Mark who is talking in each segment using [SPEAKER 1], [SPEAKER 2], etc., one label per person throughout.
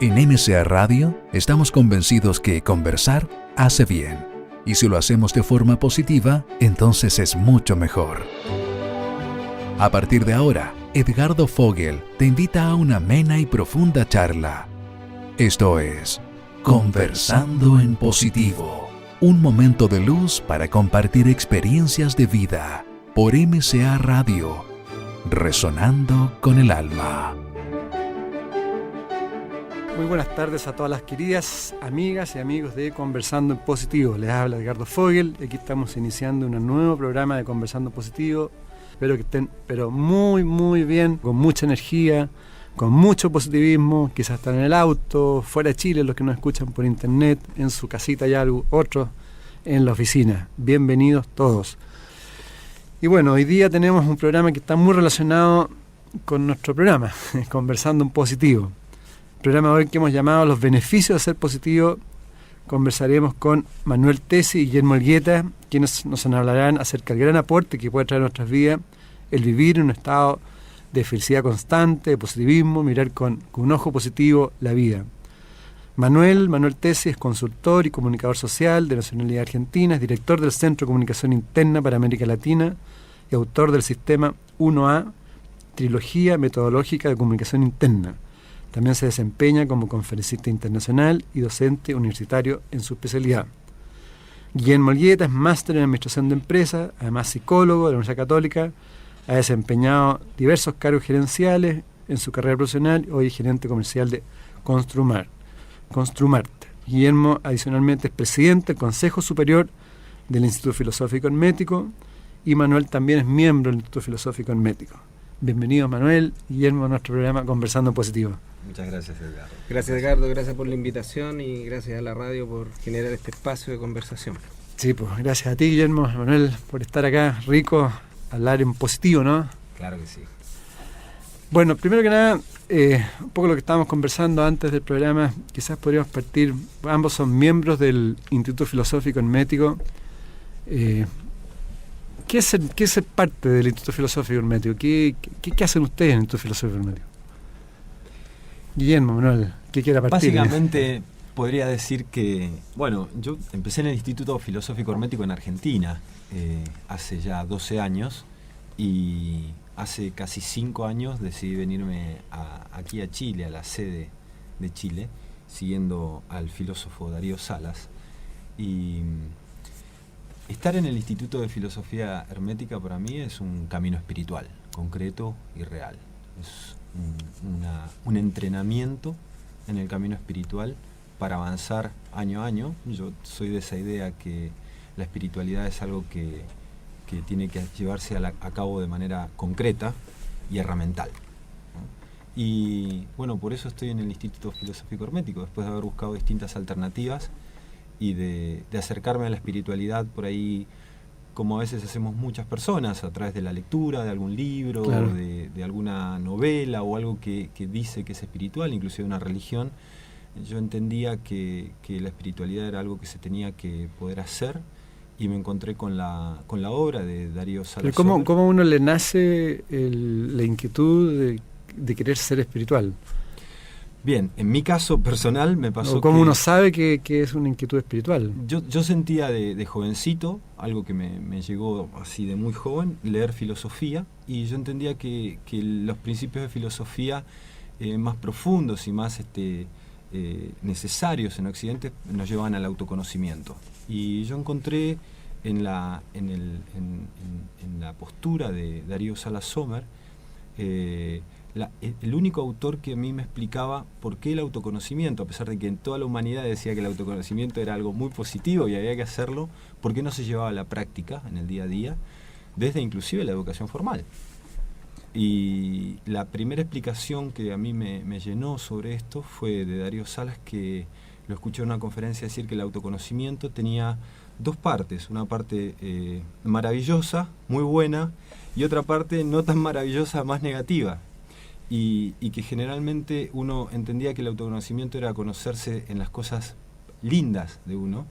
[SPEAKER 1] En MCA Radio estamos convencidos que conversar hace bien. Y si lo hacemos de forma positiva, entonces es mucho mejor. A partir de ahora, Edgardo Fogel te invita a una amena y profunda charla. Esto es Conversando en Positivo. Un momento de luz para compartir experiencias de vida por MCA Radio. Resonando con el alma.
[SPEAKER 2] Muy buenas tardes a todas las queridas amigas y amigos de Conversando en Positivo. Les habla Edgardo Fogel. Aquí estamos iniciando un nuevo programa de Conversando en Positivo. Espero que estén muy bien, con mucha energía, con mucho positivismo. Quizás están en el auto, fuera de Chile, los que nos escuchan por internet, en su casita y algo, otros en la oficina. Bienvenidos todos. Y bueno, hoy día tenemos un programa que está muy relacionado con nuestro programa, Conversando en Positivo. Programa hoy que hemos llamado Los beneficios de ser positivo. Conversaremos con Manuel Tesi y Guillermo Elgueta, quienes nos hablarán acerca del gran aporte que puede traer a nuestras vidas el vivir en un estado de felicidad constante, de positivismo, mirar con un ojo positivo la vida. Manuel Tesi es consultor y comunicador social de nacionalidad argentina, es director del Centro de Comunicación Interna para América Latina y autor del sistema 1A, Trilogía Metodológica de Comunicación Interna. También se desempeña como conferencista internacional y docente universitario en su especialidad. Guillermo Elgueta es máster en Administración de Empresas, además psicólogo de la Universidad Católica, ha desempeñado diversos cargos gerenciales en su carrera profesional, hoy es gerente comercial de Construmart. Guillermo adicionalmente es presidente del Consejo Superior del Instituto Filosófico Hermético y Manuel también es miembro del Instituto Filosófico Hermético. Bienvenidos Manuel y Guillermo a nuestro programa Conversando en Positivo.
[SPEAKER 3] Muchas gracias, Edgardo.
[SPEAKER 4] Gracias, Edgardo, gracias por la invitación y gracias a la radio por generar este espacio de conversación.
[SPEAKER 2] Sí, pues gracias a ti, Guillermo, Manuel, por estar acá. Rico hablar en positivo, ¿no?
[SPEAKER 3] Claro que sí.
[SPEAKER 2] Bueno, primero que nada, un poco lo que estábamos conversando antes del programa, quizás podríamos partir, ambos son miembros del Instituto Filosófico Hermético. ¿Qué es ser parte del Instituto Filosófico Hermético? ¿Qué hacen ustedes en el Instituto Filosófico Hermético? Guillermo, Manuel, ¿qué quiera partir?
[SPEAKER 3] Básicamente podría decir que, bueno, yo empecé en el Instituto Filosófico Hermético en Argentina hace ya 12 años y hace casi 5 años decidí venirme aquí a Chile, a la sede de Chile, siguiendo al filósofo Darío Salas. Y estar en el Instituto de Filosofía Hermética para mí es un camino espiritual, concreto y real. Es un entrenamiento en el camino espiritual para avanzar año a año. Yo soy de esa idea que la espiritualidad es algo que tiene que llevarse a cabo de manera concreta y herramental, ¿no? Y bueno, por eso estoy en el Instituto Filosófico Hermético, después de haber buscado distintas alternativas y de acercarme a la espiritualidad por ahí, como a veces hacemos muchas personas, a través de la lectura de algún libro, claro, de alguna novela o algo que dice que es espiritual, inclusive una religión. Yo entendía que la espiritualidad era algo que se tenía que poder hacer y me encontré con la obra de Darío Salas.
[SPEAKER 2] ¿Cómo a uno le nace la inquietud de querer ser espiritual?
[SPEAKER 3] Bien, en mi caso personal me pasó
[SPEAKER 2] ¿Cómo uno sabe que es una inquietud espiritual?
[SPEAKER 3] Yo sentía de jovencito, algo que me llegó así de muy joven, leer filosofía, y yo entendía que los principios de filosofía más profundos y más necesarios en Occidente nos llevaban al autoconocimiento. Y yo encontré en la postura de Darío Salas Sommer el único autor que a mí me explicaba por qué el autoconocimiento, a pesar de que en toda la humanidad decía que el autoconocimiento era algo muy positivo y había que hacerlo, por qué no se llevaba a la práctica en el día a día, desde inclusive la educación formal. Y la primera explicación que a mí me llenó sobre esto fue de Darío Salas, que lo escuché en una conferencia decir que el autoconocimiento tenía dos partes, una parte maravillosa, muy buena, y otra parte no tan maravillosa, más negativa. Y que generalmente uno entendía que el autoconocimiento era conocerse en las cosas lindas de uno,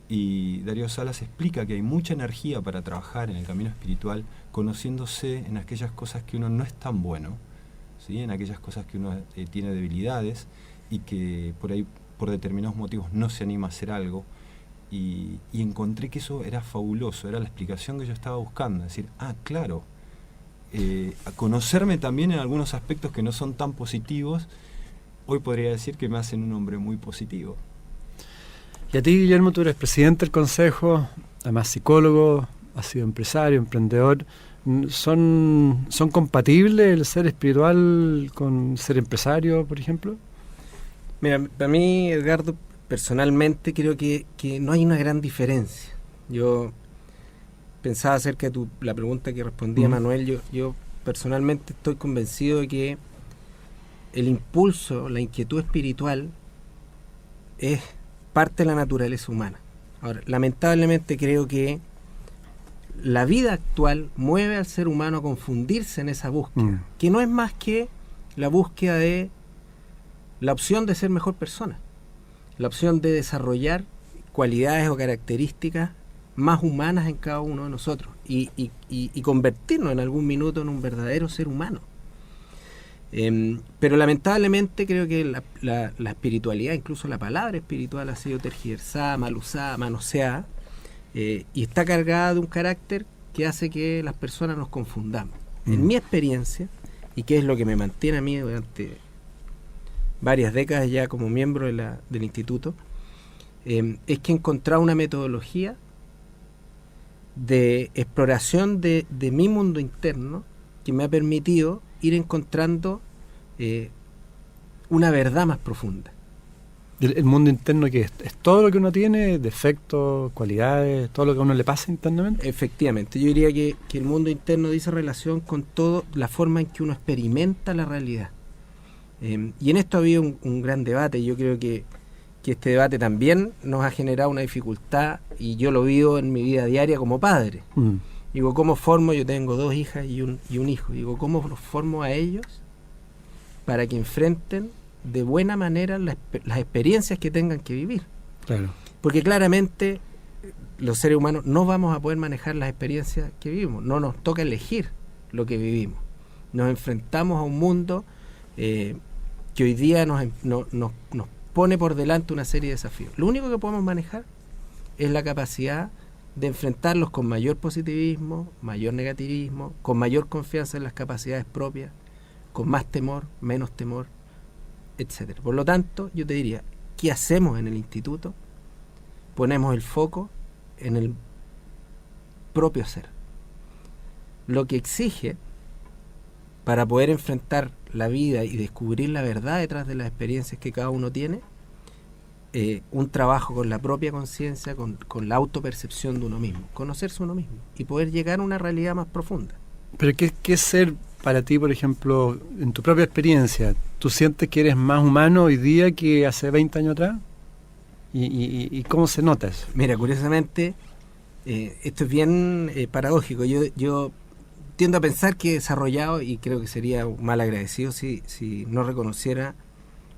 [SPEAKER 3] y Darío Salas explica que hay mucha energía para trabajar en el camino espiritual conociéndose en aquellas cosas que uno no es tan bueno, ¿sí? En aquellas cosas que uno tiene debilidades y que por ahí, por determinados motivos, no se anima a hacer algo. Y encontré que eso era fabuloso, era la explicación que yo estaba buscando. Es decir, claro, a conocerme también en algunos aspectos que no son tan positivos, hoy podría decir que me hacen un hombre muy positivo.
[SPEAKER 2] Y a ti, Guillermo, tú eres presidente del consejo, además psicólogo, has sido empresario, emprendedor. ¿Son compatibles el ser espiritual con ser empresario, por ejemplo?
[SPEAKER 4] Mira, para mí, Edgardo, personalmente creo que no hay una gran diferencia. Yo pensaba acerca de la pregunta que respondía Manuel, yo personalmente estoy convencido de que el impulso, la inquietud espiritual es parte de la naturaleza humana. Ahora, lamentablemente creo que la vida actual mueve al ser humano a confundirse en esa búsqueda, que no es más que la búsqueda de la opción de ser mejor persona, la opción de desarrollar cualidades o características más humanas en cada uno de nosotros y convertirnos en algún minuto en un verdadero ser humano. Pero lamentablemente creo que la espiritualidad, incluso la palabra espiritual, ha sido tergiversada, mal usada, manoseada, y está cargada de un carácter que hace que las personas nos confundamos. En mi experiencia, y que es lo que me mantiene a mí durante varias décadas ya como miembro del instituto, es que he encontrado una metodología de exploración de mi mundo interno que me ha permitido ir encontrando una verdad más profunda.
[SPEAKER 2] ¿El mundo interno que es todo lo que uno tiene, defectos, cualidades, todo lo que a uno le pasa internamente?
[SPEAKER 4] Efectivamente, yo diría que el mundo interno dice relación con toda la forma en que uno experimenta la realidad. Y en esto ha habido un gran debate, y yo creo que este debate también nos ha generado una dificultad, y yo lo vivo en mi vida diaria como padre. Digo, ¿cómo formo? Yo tengo 2 hijas y un hijo. Digo, ¿cómo los formo a ellos para que enfrenten de buena manera las experiencias que tengan que vivir?
[SPEAKER 2] Claro.
[SPEAKER 4] Porque claramente los seres humanos no vamos a poder manejar las experiencias que vivimos. No nos toca elegir lo que vivimos. Nos enfrentamos a un mundo que hoy día nos pone por delante una serie de desafíos. Lo único que podemos manejar es la capacidad de enfrentarlos con mayor positivismo, mayor negativismo, con mayor confianza en las capacidades propias, con más temor, menos temor, etcétera. Por lo tanto, yo te diría, ¿qué hacemos en el instituto? Ponemos el foco en el propio ser. Lo que exige para poder enfrentar la vida y descubrir la verdad detrás de las experiencias que cada uno tiene, un trabajo con la propia conciencia, con la autopercepción de uno mismo, conocerse uno mismo y poder llegar a una realidad más profunda.
[SPEAKER 2] ¿Pero qué es ser para ti, por ejemplo, en tu propia experiencia? ¿Tú sientes que eres más humano hoy día que hace 20 años atrás? ¿Y cómo se nota eso?
[SPEAKER 4] Mira, curiosamente, esto es bien paradójico. Yo tiendo a pensar que he desarrollado, y creo que sería mal agradecido si no reconociera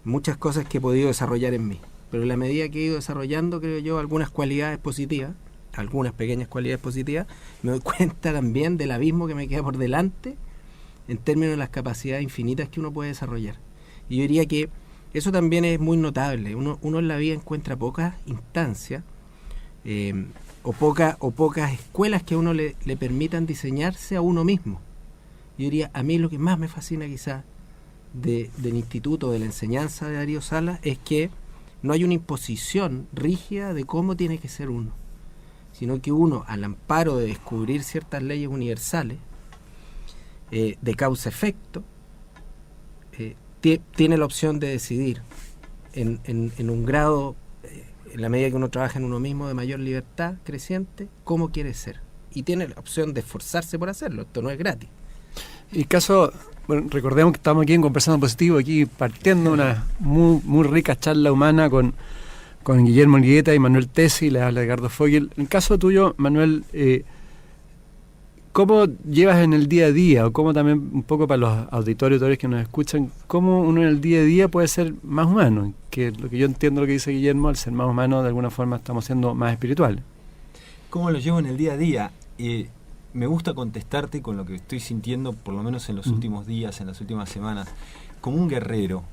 [SPEAKER 4] muchas cosas que he podido desarrollar en mí. Pero en la medida que he ido desarrollando, creo yo, algunas cualidades positivas, algunas pequeñas cualidades positivas, me doy cuenta también del abismo que me queda por delante en términos de las capacidades infinitas que uno puede desarrollar. Y yo diría que eso también es muy notable. Uno en la vida encuentra pocas instancias o pocas escuelas que a uno le permitan diseñarse a uno mismo. Yo diría, a mí lo que más me fascina quizás del instituto, de la enseñanza de Darío Salas, es que no hay una imposición rígida de cómo tiene que ser uno, sino que uno, al amparo de descubrir ciertas leyes universales, de causa-efecto, tiene la opción de decidir en un grado, en la medida que uno trabaja en uno mismo, de mayor libertad creciente, cómo quiere ser. Y tiene la opción de esforzarse por hacerlo. Esto no es gratis.
[SPEAKER 2] Y caso, bueno, recordemos que estamos aquí en Conversando Positivo, aquí partiendo una muy rica charla humana con Guillermo Olgueta y Manuel Tesi, le habla Edgardo Fogel. En el caso tuyo, Manuel, ¿cómo llevas en el día a día, o cómo también un poco para los auditores que nos escuchan, cómo uno en el día a día puede ser más humano? Que lo que yo entiendo lo que dice Guillermo, al ser más humano, de alguna forma estamos siendo más espirituales.
[SPEAKER 3] ¿Cómo lo llevo en el día a día? me gusta contestarte con lo que estoy sintiendo, por lo menos en los últimos días, en las últimas semanas, como un guerrero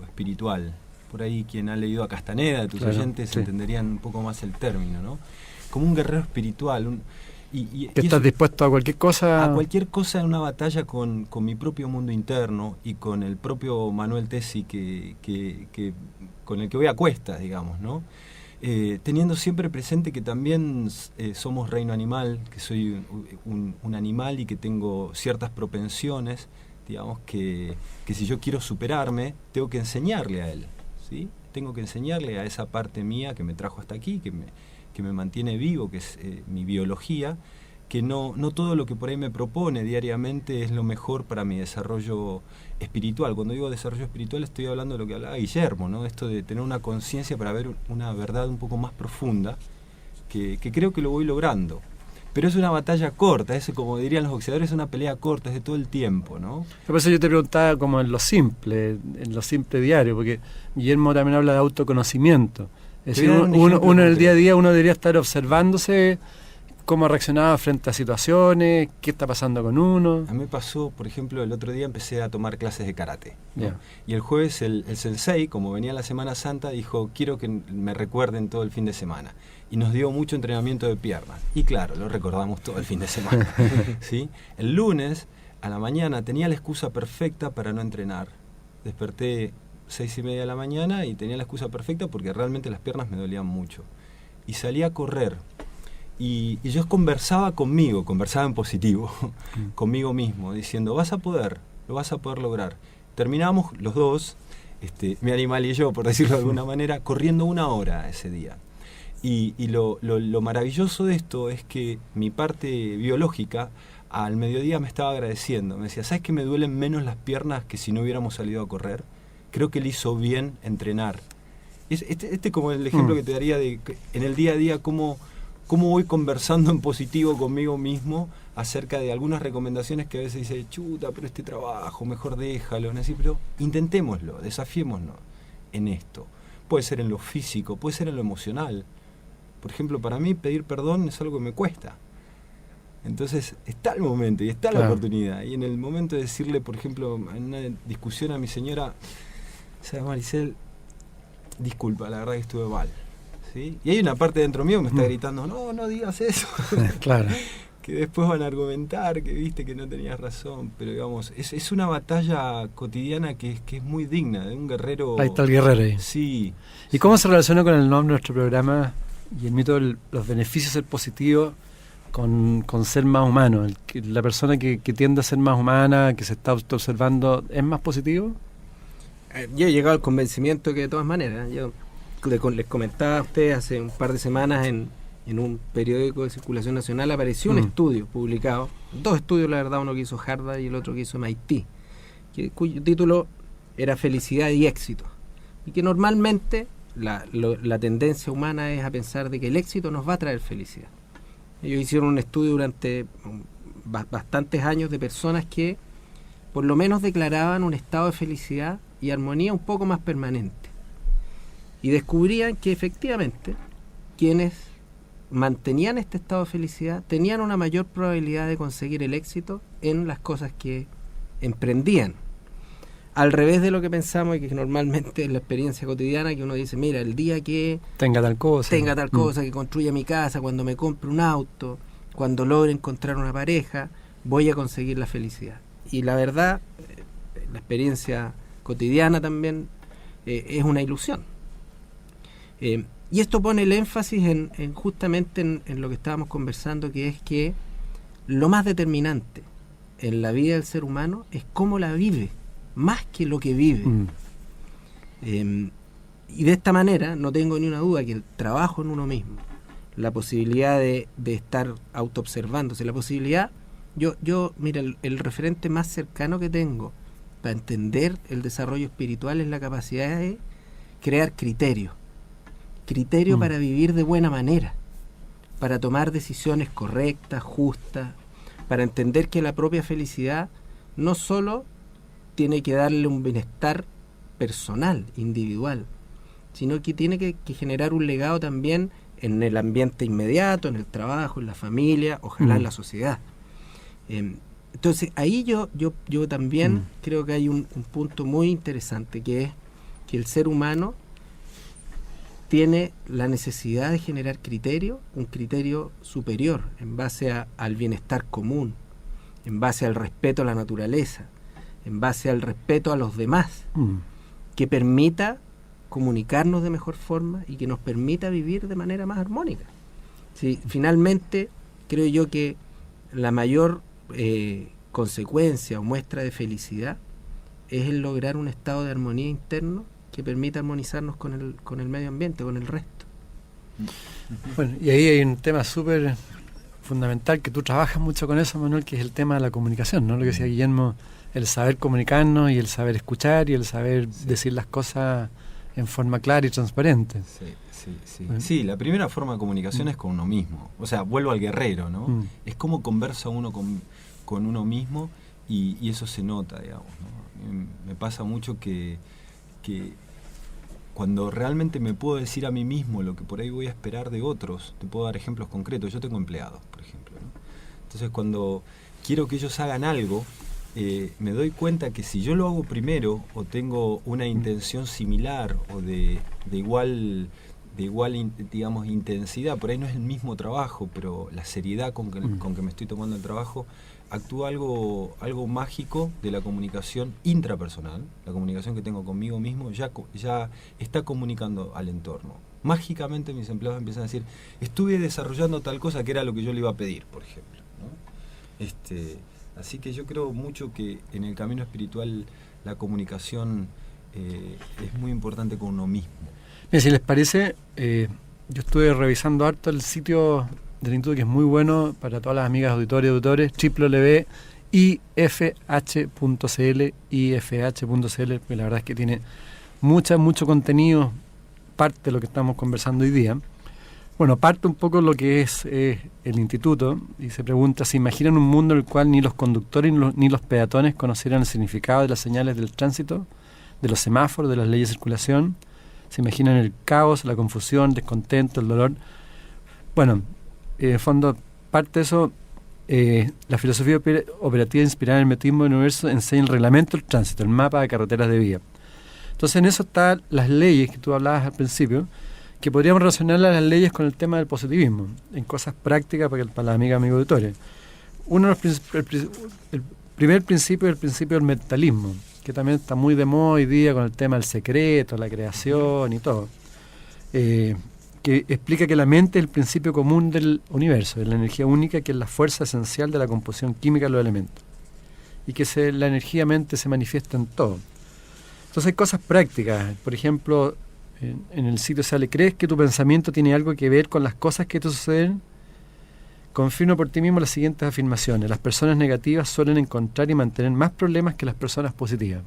[SPEAKER 3] espiritual. Por ahí quien ha leído a Castaneda, de tus oyentes, entenderían un poco más el término, ¿no? Como un guerrero espiritual.
[SPEAKER 2] ¿Estás dispuesto a cualquier cosa?
[SPEAKER 3] A cualquier cosa en una batalla con mi propio mundo interno y con el propio Manuel Tesi con el que voy a cuestas, digamos, ¿no? Teniendo siempre presente que también somos reino animal, que soy un animal y que tengo ciertas propensiones, digamos, que si yo quiero superarme, tengo que enseñarle a él, ¿sí? Tengo que enseñarle a esa parte mía que me trajo hasta aquí, que me mantiene vivo, que es mi biología, que no todo lo que por ahí me propone diariamente es lo mejor para mi desarrollo espiritual. Cuando digo desarrollo espiritual estoy hablando de lo que hablaba Guillermo, ¿no? Esto de tener una conciencia para ver una verdad un poco más profunda, que creo que lo voy logrando. Pero es una batalla corta, es como dirían los boxeadores, es una pelea corta, es de todo el tiempo, ¿no?
[SPEAKER 2] Por eso yo te preguntaba como en lo simple diario, porque Guillermo también habla de autoconocimiento. Es decir, uno en el día a día uno debería estar observándose cómo reaccionaba frente a situaciones, qué está pasando con uno.
[SPEAKER 3] A mí me pasó, por ejemplo, el otro día empecé a tomar clases de karate, ¿no?
[SPEAKER 2] Yeah.
[SPEAKER 3] Y el jueves el sensei, como venía la Semana Santa, dijo, quiero que me recuerden todo el fin de semana. Y nos dio mucho entrenamiento de piernas. Y claro, lo recordamos todo el fin de semana, ¿sí? El lunes, a la mañana, tenía la excusa perfecta para no entrenar. Desperté 6:30 de la mañana y tenía la excusa perfecta porque realmente las piernas me dolían mucho. Y salí a correr. Y yo conversaba en positivo, conmigo mismo, diciendo, vas a poder, lo vas a poder lograr. Terminamos los dos, mi animal y yo, por decirlo de alguna manera, corriendo 1 hora ese día. Y lo maravilloso de esto es que mi parte biológica al mediodía me estaba agradeciendo. Me decía, ¿sabes que me duelen menos las piernas que si no hubiéramos salido a correr? Creo que le hizo bien entrenar. Este como el ejemplo que te daría de en el día a día cómo voy conversando en positivo conmigo mismo acerca de algunas recomendaciones que a veces dice, chuta, pero este trabajo, mejor déjalo, ¿no? Así, pero intentémoslo, desafiémonos en esto. Puede ser en lo físico, puede ser en lo emocional. Por ejemplo, para mí pedir perdón es algo que me cuesta. Entonces está el momento y está la oportunidad. Y en el momento de decirle, por ejemplo, en una discusión a mi señora, ¿sabes, Maricel? Disculpa, la verdad que estuve mal. ¿Sí? Y hay una parte dentro mío que me está gritando, no digas eso.
[SPEAKER 2] Claro.
[SPEAKER 3] Que después van a argumentar que viste que no tenías razón. Pero digamos, es una batalla cotidiana que es muy digna, de un guerrero.
[SPEAKER 2] Ahí está el guerrero ahí.
[SPEAKER 3] Sí.
[SPEAKER 2] ¿Y cómo se relaciona con el nombre de nuestro programa y el mito de los beneficios del positivo con ser más humano? La persona que tiende a ser más humana, que se está observando, ¿es más positivo?
[SPEAKER 4] Yo he llegado al convencimiento que de todas maneras, yo les comentaba a ustedes hace un par de semanas en un periódico de circulación nacional apareció un estudio publicado, 2 estudios la verdad, uno que hizo Harvard y el otro que hizo MIT, cuyo título era Felicidad y Éxito, y que normalmente la tendencia humana es a pensar de que el éxito nos va a traer felicidad. Ellos hicieron un estudio durante bastantes años de personas que por lo menos declaraban un estado de felicidad y armonía un poco más permanente. Y descubrían que efectivamente quienes mantenían este estado de felicidad tenían una mayor probabilidad de conseguir el éxito en las cosas que emprendían. Al revés de lo que pensamos y que normalmente es la experiencia cotidiana, que uno dice, mira, el día que
[SPEAKER 2] tenga tal cosa,
[SPEAKER 4] que construya mi casa, cuando me compre un auto, cuando logre encontrar una pareja, voy a conseguir la felicidad. Y la verdad, la experiencia cotidiana también es una ilusión. Y esto pone el énfasis en justamente en lo que estábamos conversando, que es que lo más determinante en la vida del ser humano es cómo la vive, más que lo que vive. Y de esta manera no tengo ni una duda que el trabajo en uno mismo, la posibilidad de estar autoobservándose, la posibilidad, yo mira, el referente más cercano que tengo para entender el desarrollo espiritual es la capacidad de crear criterio para vivir de buena manera, para tomar decisiones correctas, justas, para entender que la propia felicidad no solo tiene que darle un bienestar personal, individual, sino que tiene que generar un legado también en el ambiente inmediato, en el trabajo, en la familia, ojalá en la sociedad. Entonces ahí yo también creo que hay un punto muy interesante, que es que el ser humano tiene la necesidad de generar un criterio superior en base al bienestar común, en base al respeto a la naturaleza, en base al respeto a los demás, que permita comunicarnos de mejor forma y que nos permita vivir de manera más armónica. Sí, finalmente, creo yo que la mayor consecuencia o muestra de felicidad es el lograr un estado de armonía interno que permita armonizarnos con el medio ambiente, con el resto.
[SPEAKER 2] Bueno, y ahí hay un tema súper fundamental que tú trabajas mucho con eso, Manuel, que es el tema de la comunicación, ¿no? Lo que decía Guillermo, el saber comunicarnos y el saber escuchar y el saber decir las cosas en forma clara y transparente.
[SPEAKER 3] Sí, la primera forma de comunicación es con uno mismo. O sea, vuelvo al guerrero, ¿no? Es cómo conversa uno con uno mismo y eso se nota, digamos, ¿no? Me pasa mucho que cuando realmente me puedo decir a mí mismo lo que por ahí voy a esperar de otros, te puedo dar ejemplos concretos. Yo tengo empleados, por ejemplo, ¿no? Entonces, cuando quiero que ellos hagan algo, me doy cuenta que si yo lo hago primero o tengo una intención similar o de igual digamos intensidad, por ahí no es el mismo trabajo, pero la seriedad con que me estoy tomando el trabajo, actúa algo mágico de la comunicación intrapersonal. La comunicación que tengo conmigo mismo ya está comunicando al entorno. Mágicamente mis empleados empiezan a decir, estuve desarrollando tal cosa que era lo que yo le iba a pedir, por ejemplo, ¿no? Así que yo creo mucho que en el camino espiritual la comunicación es muy importante con uno mismo.
[SPEAKER 2] Mira, si les parece, yo estuve revisando harto el sitio del instituto, que es muy bueno para todas las amigas auditoras y auditores, www.ifh.cl, que la verdad es que tiene mucho contenido, parte de lo que estamos conversando hoy día. Bueno, parte un poco lo que es el instituto, y se pregunta, ¿se imaginan un mundo en el cual ni los conductores ni los peatones conocieran el significado de las señales del tránsito, de los semáforos, de las leyes de circulación? ¿Se imaginan el caos, la confusión, el descontento, el dolor? Bueno, en el fondo, parte de eso, la filosofía operativa inspirada en el metismo del universo enseña el reglamento del tránsito, el mapa de carreteras de vía. Entonces, en eso están las leyes que tú hablabas al principio, que podríamos relacionar las leyes con el tema del positivismo, en cosas prácticas para las amigas, amigos auditores. El primer principio es el principio del mentalismo, que también está muy de moda hoy día con el tema del secreto, la creación y todo, que explica que la mente es el principio común del universo, es la energía única, que es la fuerza esencial de la composición química de los elementos, y que la energía mente se manifiesta en todo. Entonces hay cosas prácticas, por ejemplo, en el sitio sale, ¿crees que tu pensamiento tiene algo que ver con las cosas que te suceden? Confirma por ti mismo las siguientes afirmaciones. Las personas negativas suelen encontrar y mantener más problemas que las personas positivas.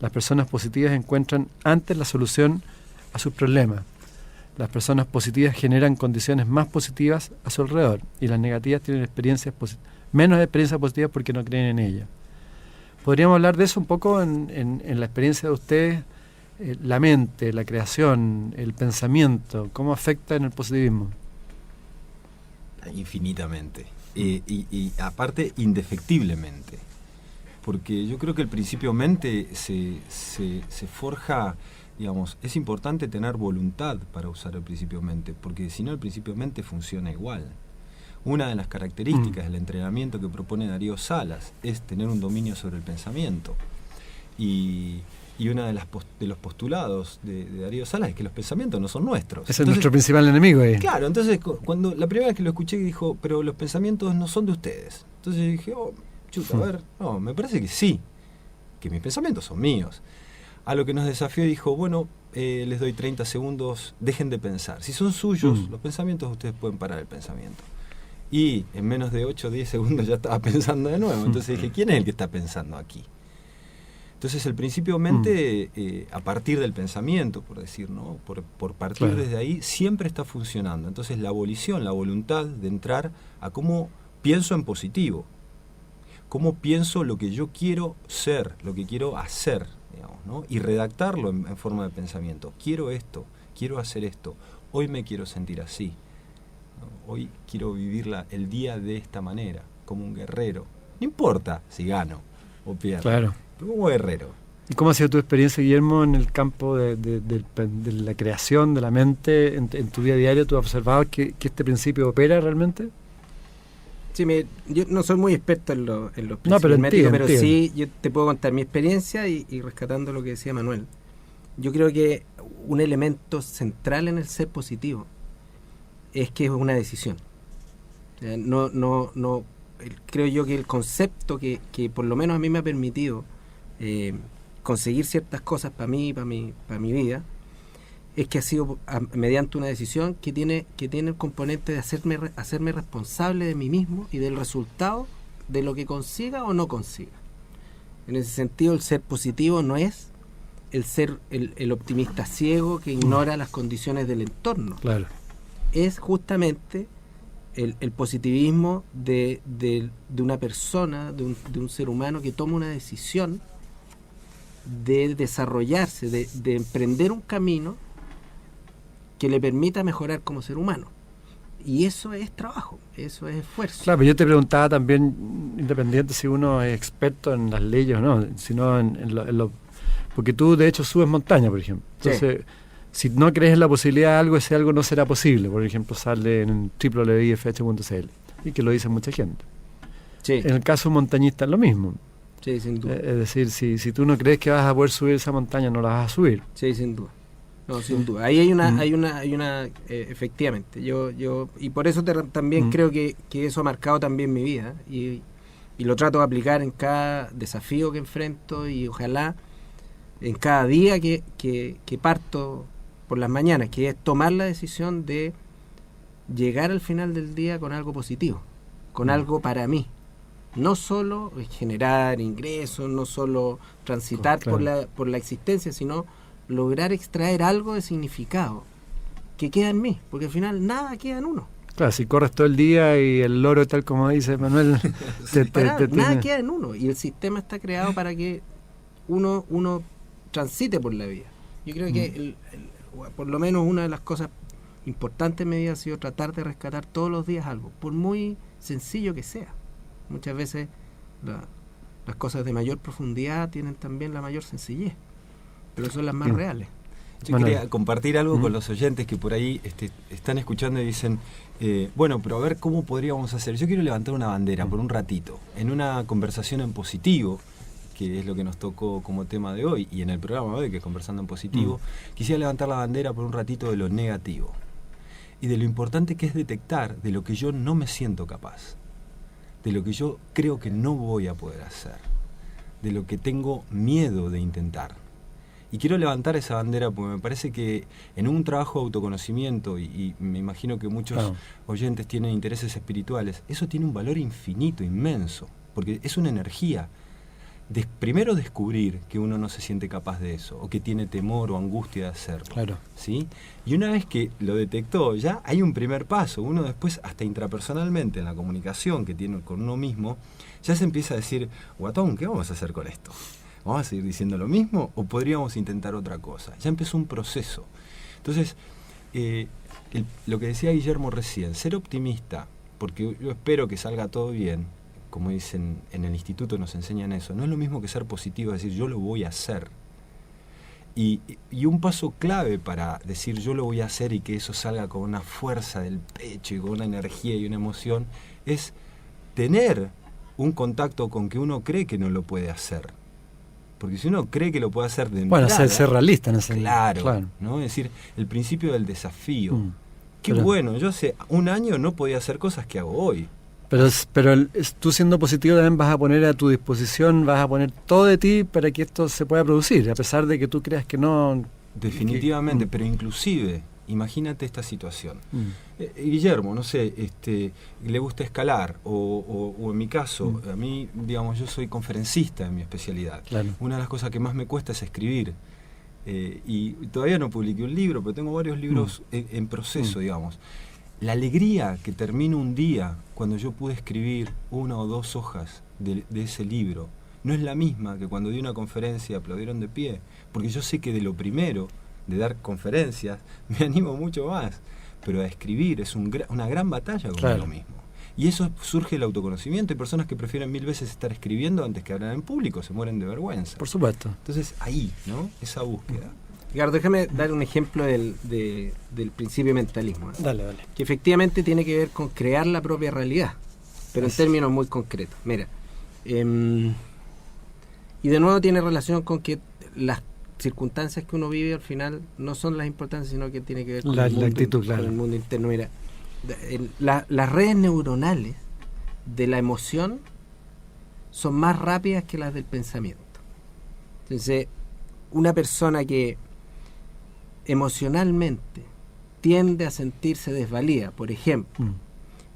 [SPEAKER 2] Las personas positivas encuentran antes la solución a sus problemas. Las personas positivas generan condiciones más positivas a su alrededor, y las negativas tienen menos experiencias positivas porque no creen en ellas. ¿Podríamos hablar de eso un poco en la experiencia de ustedes? La mente, la creación, el pensamiento, ¿cómo afecta en el positivismo?
[SPEAKER 3] Infinitamente. Y aparte, indefectiblemente. Porque yo creo que el principio mente se forja, digamos, es importante tener voluntad para usar el principio mente, porque si no el principio mente funciona igual. Una de las características del entrenamiento que propone Darío Salas es tener un dominio sobre el pensamiento. Y una de los postulados de Darío Salas es que los pensamientos no son nuestros.
[SPEAKER 2] Ese es nuestro principal enemigo ahí.
[SPEAKER 3] Claro, entonces cuando la primera vez que lo escuché dijo, pero los pensamientos no son de ustedes. Entonces dije, a ver, no, me parece que sí, que mis pensamientos son míos. A lo que nos desafió dijo, bueno, les doy 30 segundos, dejen de pensar. Si son suyos los pensamientos, ustedes pueden parar el pensamiento. Y en menos de 8 o 10 segundos ya estaba pensando de nuevo. Entonces dije, ¿quién es el que está pensando aquí? Entonces el principio mente, a partir del pensamiento, por decir, ¿no? Por partir desde ahí, siempre está funcionando. Entonces la volición, la voluntad de entrar a cómo pienso en positivo, cómo pienso lo que yo quiero ser, lo que quiero hacer, digamos, ¿no? Y redactarlo en forma de pensamiento. Quiero esto, quiero hacer esto, hoy me quiero sentir así, ¿no? Hoy quiero vivir el día de esta manera, como un guerrero. No importa si gano o pierdo,
[SPEAKER 2] Claro.
[SPEAKER 3] pero como guerrero.
[SPEAKER 2] ¿Y cómo ha sido tu experiencia, Guillermo, en el campo de la creación de la mente, en tu día a diario? ¿Tú has observado que este principio opera realmente?
[SPEAKER 4] Sí, yo no soy muy experto en los principios
[SPEAKER 2] No, pero
[SPEAKER 4] herméticos, pero
[SPEAKER 2] entiendo.
[SPEAKER 4] sí yo te puedo contar mi experiencia y rescatando lo que decía Manuel. Yo creo que un elemento central en el ser positivo es que es una decisión. O sea, creo yo que el concepto que por lo menos a mí me ha permitido conseguir ciertas cosas para mí, para mi vida, es que ha sido mediante una decisión que tiene el componente de hacerme responsable de mí mismo y del resultado de lo que consiga o no consiga. En ese sentido, el ser positivo no es el ser el optimista ciego que ignora las condiciones del entorno.
[SPEAKER 2] Claro.
[SPEAKER 4] Es justamente el positivismo de una persona, de un ser humano que toma una decisión de desarrollarse, de emprender un camino que le permita mejorar como ser humano. Y eso es trabajo, eso es esfuerzo.
[SPEAKER 2] Claro, pero yo te preguntaba también, independiente si uno es experto en las leyes o no, sino en lo porque tú de hecho subes montaña, por ejemplo. Entonces, si no crees en la posibilidad de algo, ese algo no será posible. Por ejemplo, sale en www.ifh.cl y que lo dice mucha gente.
[SPEAKER 4] Sí,
[SPEAKER 2] En el caso montañista es lo mismo.
[SPEAKER 4] sí, sin duda.
[SPEAKER 2] Es decir, si tú no crees que vas a poder subir esa montaña, no la vas a subir.
[SPEAKER 4] Sí, sin duda. No, sin duda. Ahí hay una efectivamente. Yo y por eso también creo que eso ha marcado también mi vida y lo trato de aplicar en cada desafío que enfrento y ojalá en cada día que parto por las mañanas, que es tomar la decisión de llegar al final del día con algo positivo, con algo para mí. No solo generar ingresos, no solo transitar
[SPEAKER 2] Claro.
[SPEAKER 4] por la existencia, sino lograr extraer algo de significado que queda en mí, porque al final nada queda en uno.
[SPEAKER 2] Claro, si corres todo el día y el loro, tal como dice Manuel,
[SPEAKER 4] Nada
[SPEAKER 2] tiene-
[SPEAKER 4] queda en uno y el sistema está creado para que uno transite por la vida. Yo creo que por lo menos una de las cosas importantes en mi vida ha sido tratar de rescatar todos los días algo, por muy sencillo que sea. Muchas veces las cosas de mayor profundidad tienen también la mayor sencillez, pero son las más
[SPEAKER 2] Bien.
[SPEAKER 4] reales.
[SPEAKER 3] Yo
[SPEAKER 2] Bueno.
[SPEAKER 3] quería compartir algo con los oyentes que por ahí están escuchando y dicen, bueno, pero a ver cómo podríamos hacer. Yo quiero levantar una bandera por un ratito, en una conversación en positivo, que es lo que nos tocó como tema de hoy, y en el programa de hoy, que es Conversando en Positivo, quisiera levantar la bandera por un ratito de lo negativo, y de lo importante que es detectar de lo que yo no me siento capaz, de lo que yo creo que no voy a poder hacer, de lo que tengo miedo de intentar. Y quiero levantar esa bandera porque me parece que en un trabajo de autoconocimiento, y me imagino que muchos oyentes tienen intereses espirituales, eso tiene un valor infinito, inmenso, porque es una energía. Primero descubrir que uno no se siente capaz de eso, o que tiene temor o angustia de hacerlo.
[SPEAKER 2] Claro.
[SPEAKER 3] ¿Sí? Y una vez que lo detectó, ya hay un primer paso. Uno después, hasta intrapersonalmente, en la comunicación que tiene con uno mismo, ya se empieza a decir, guatón, ¿qué vamos a hacer con esto? ¿Vamos a seguir diciendo lo mismo o podríamos intentar otra cosa? Ya empezó un proceso. Entonces, lo que decía Guillermo recién, ser optimista, porque yo espero que salga todo bien, como dicen en el instituto nos enseñan eso, no es lo mismo que ser positivo, es decir, yo lo voy a hacer. Y un paso clave para decir yo lo voy a hacer y que eso salga con una fuerza del pecho y con una energía y una emoción, es tener un contacto con que uno cree que no lo puede hacer. Porque si uno cree que lo puede hacer de
[SPEAKER 2] Bueno,
[SPEAKER 3] entrada,
[SPEAKER 2] ser realista en ese
[SPEAKER 3] claro, ¿no? Es decir, el principio del desafío. Qué
[SPEAKER 2] Pero-
[SPEAKER 3] bueno, yo hace un año no podía hacer cosas que hago hoy.
[SPEAKER 2] Pero tú siendo positivo también vas a poner a tu disposición, vas a poner todo de ti para que esto se pueda producir, a pesar de que tú creas que no.
[SPEAKER 3] Definitivamente,
[SPEAKER 2] que-
[SPEAKER 3] pero inclusive, imagínate esta situación. Guillermo, no sé, le gusta escalar, o en mi caso, a mí, digamos, yo soy conferencista en mi especialidad.
[SPEAKER 2] Claro.
[SPEAKER 3] Una de las cosas que más me cuesta es escribir. Y todavía no publiqué un libro, pero tengo varios libros en proceso, digamos. La alegría que termino un día cuando yo pude escribir 1 o 2 hojas de ese libro no es la misma que cuando di una conferencia y aplaudieron de pie, porque yo sé que de lo primero de dar conferencias, me animo mucho más. Pero a escribir es una gran batalla conmigo mismo. Y eso surge el autoconocimiento. Hay personas que prefieren 1000 veces estar escribiendo antes que hablar en público, se mueren de vergüenza.
[SPEAKER 2] Por supuesto.
[SPEAKER 3] Entonces ahí, ¿no? Esa búsqueda.
[SPEAKER 4] Ricardo, déjame dar un ejemplo del principio de mentalismo.
[SPEAKER 2] Dale.
[SPEAKER 4] Que efectivamente tiene que ver con crear la propia realidad, pero en términos muy concretos. Mira, y de nuevo tiene relación con que las circunstancias que uno vive al final no son las importantes, sino que tiene que ver con, con el mundo interno. Mira, las redes neuronales de la emoción son más rápidas que las del pensamiento. Entonces, una persona que emocionalmente tiende a sentirse desvalida, por ejemplo,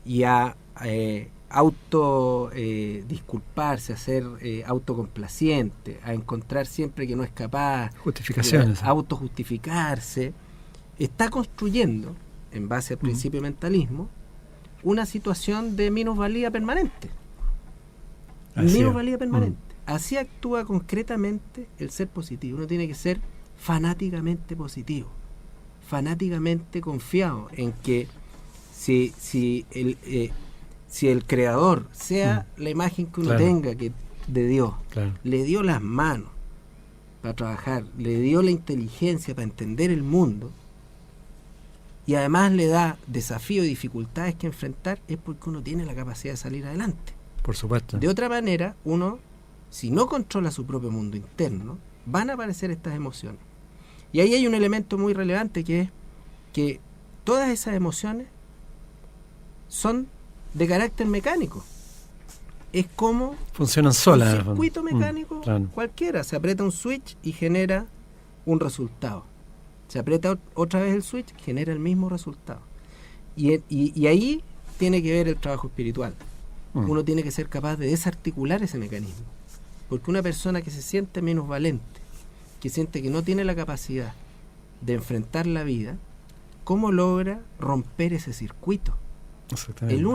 [SPEAKER 4] y a disculparse, a ser autocomplaciente, a encontrar siempre que no es capaz,
[SPEAKER 2] justificaciones,
[SPEAKER 4] autojustificarse, está construyendo, en base al principio de mentalismo, una situación de minusvalía permanente. Así actúa concretamente el ser positivo. Uno tiene que ser fanáticamente positivo, fanáticamente confiado en que si el creador, sea la imagen que uno tenga de Dios, le dio las manos para trabajar, le dio la inteligencia para entender el mundo, y además le da desafíos y dificultades que enfrentar, es porque uno tiene la capacidad de salir adelante.
[SPEAKER 2] Por supuesto.
[SPEAKER 4] De otra manera, uno, si no controla su propio mundo interno, van a aparecer estas emociones. Y ahí hay un elemento muy relevante, que es que todas esas emociones son de carácter mecánico. Es como
[SPEAKER 2] funcionan solas.
[SPEAKER 4] Un circuito mecánico cualquiera. Se aprieta un switch y genera un resultado. Se aprieta otra vez el switch, genera el mismo resultado. Y ahí tiene que ver el trabajo espiritual. Uno tiene que ser capaz de desarticular ese mecanismo. Porque una persona que se siente minusvalente, que siente que no tiene la capacidad de enfrentar la vida, ¿cómo logra romper ese circuito?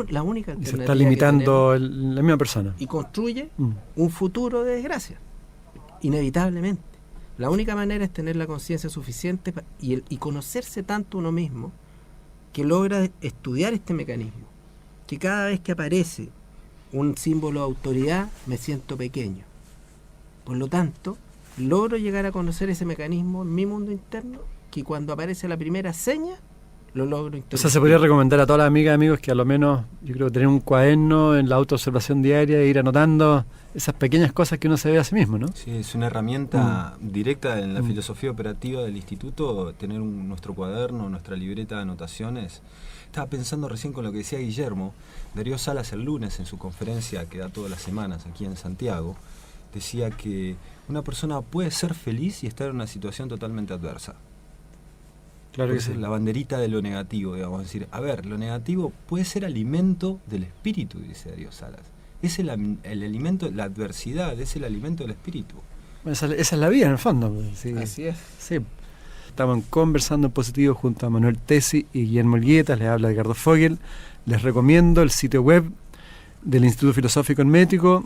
[SPEAKER 4] La única alternativa,
[SPEAKER 2] se está limitando la misma persona.
[SPEAKER 4] Y construye un futuro de desgracia, inevitablemente. La única manera es tener la conciencia suficiente y conocerse tanto uno mismo, que logra estudiar este mecanismo, que cada vez que aparece un símbolo de autoridad me siento pequeño. Por lo tanto, logro llegar a conocer ese mecanismo en mi mundo interno, que cuando aparece la primera seña, lo logro introducir.
[SPEAKER 2] O sea, se podría recomendar a todas las amigas y amigos que a lo menos, yo creo, tener un cuaderno en la autoobservación diaria e ir anotando esas pequeñas cosas que uno se ve a sí mismo, ¿no?
[SPEAKER 3] Sí, es una herramienta directa en la filosofía operativa del instituto, tener nuestro cuaderno, nuestra libreta de anotaciones. Estaba pensando recién con lo que decía Guillermo. Darío Salas el lunes, en su conferencia que da todas las semanas aquí en Santiago, decía que una persona puede ser feliz y estar en una situación totalmente adversa.
[SPEAKER 2] Claro que sí.
[SPEAKER 3] La banderita de lo negativo, digamos, decir, a ver, lo negativo puede ser alimento del espíritu, dice Darío Salas. Es el alimento, la adversidad es el alimento del espíritu.
[SPEAKER 2] Esa es la vida, en el fondo. Sí.
[SPEAKER 4] Así es.
[SPEAKER 2] Sí. Estamos conversando en positivo junto a Manuel Tesi y Guillermo Olgueta. Les habla Ricardo Fogel. Les recomiendo el sitio web del Instituto Filosófico Hermético,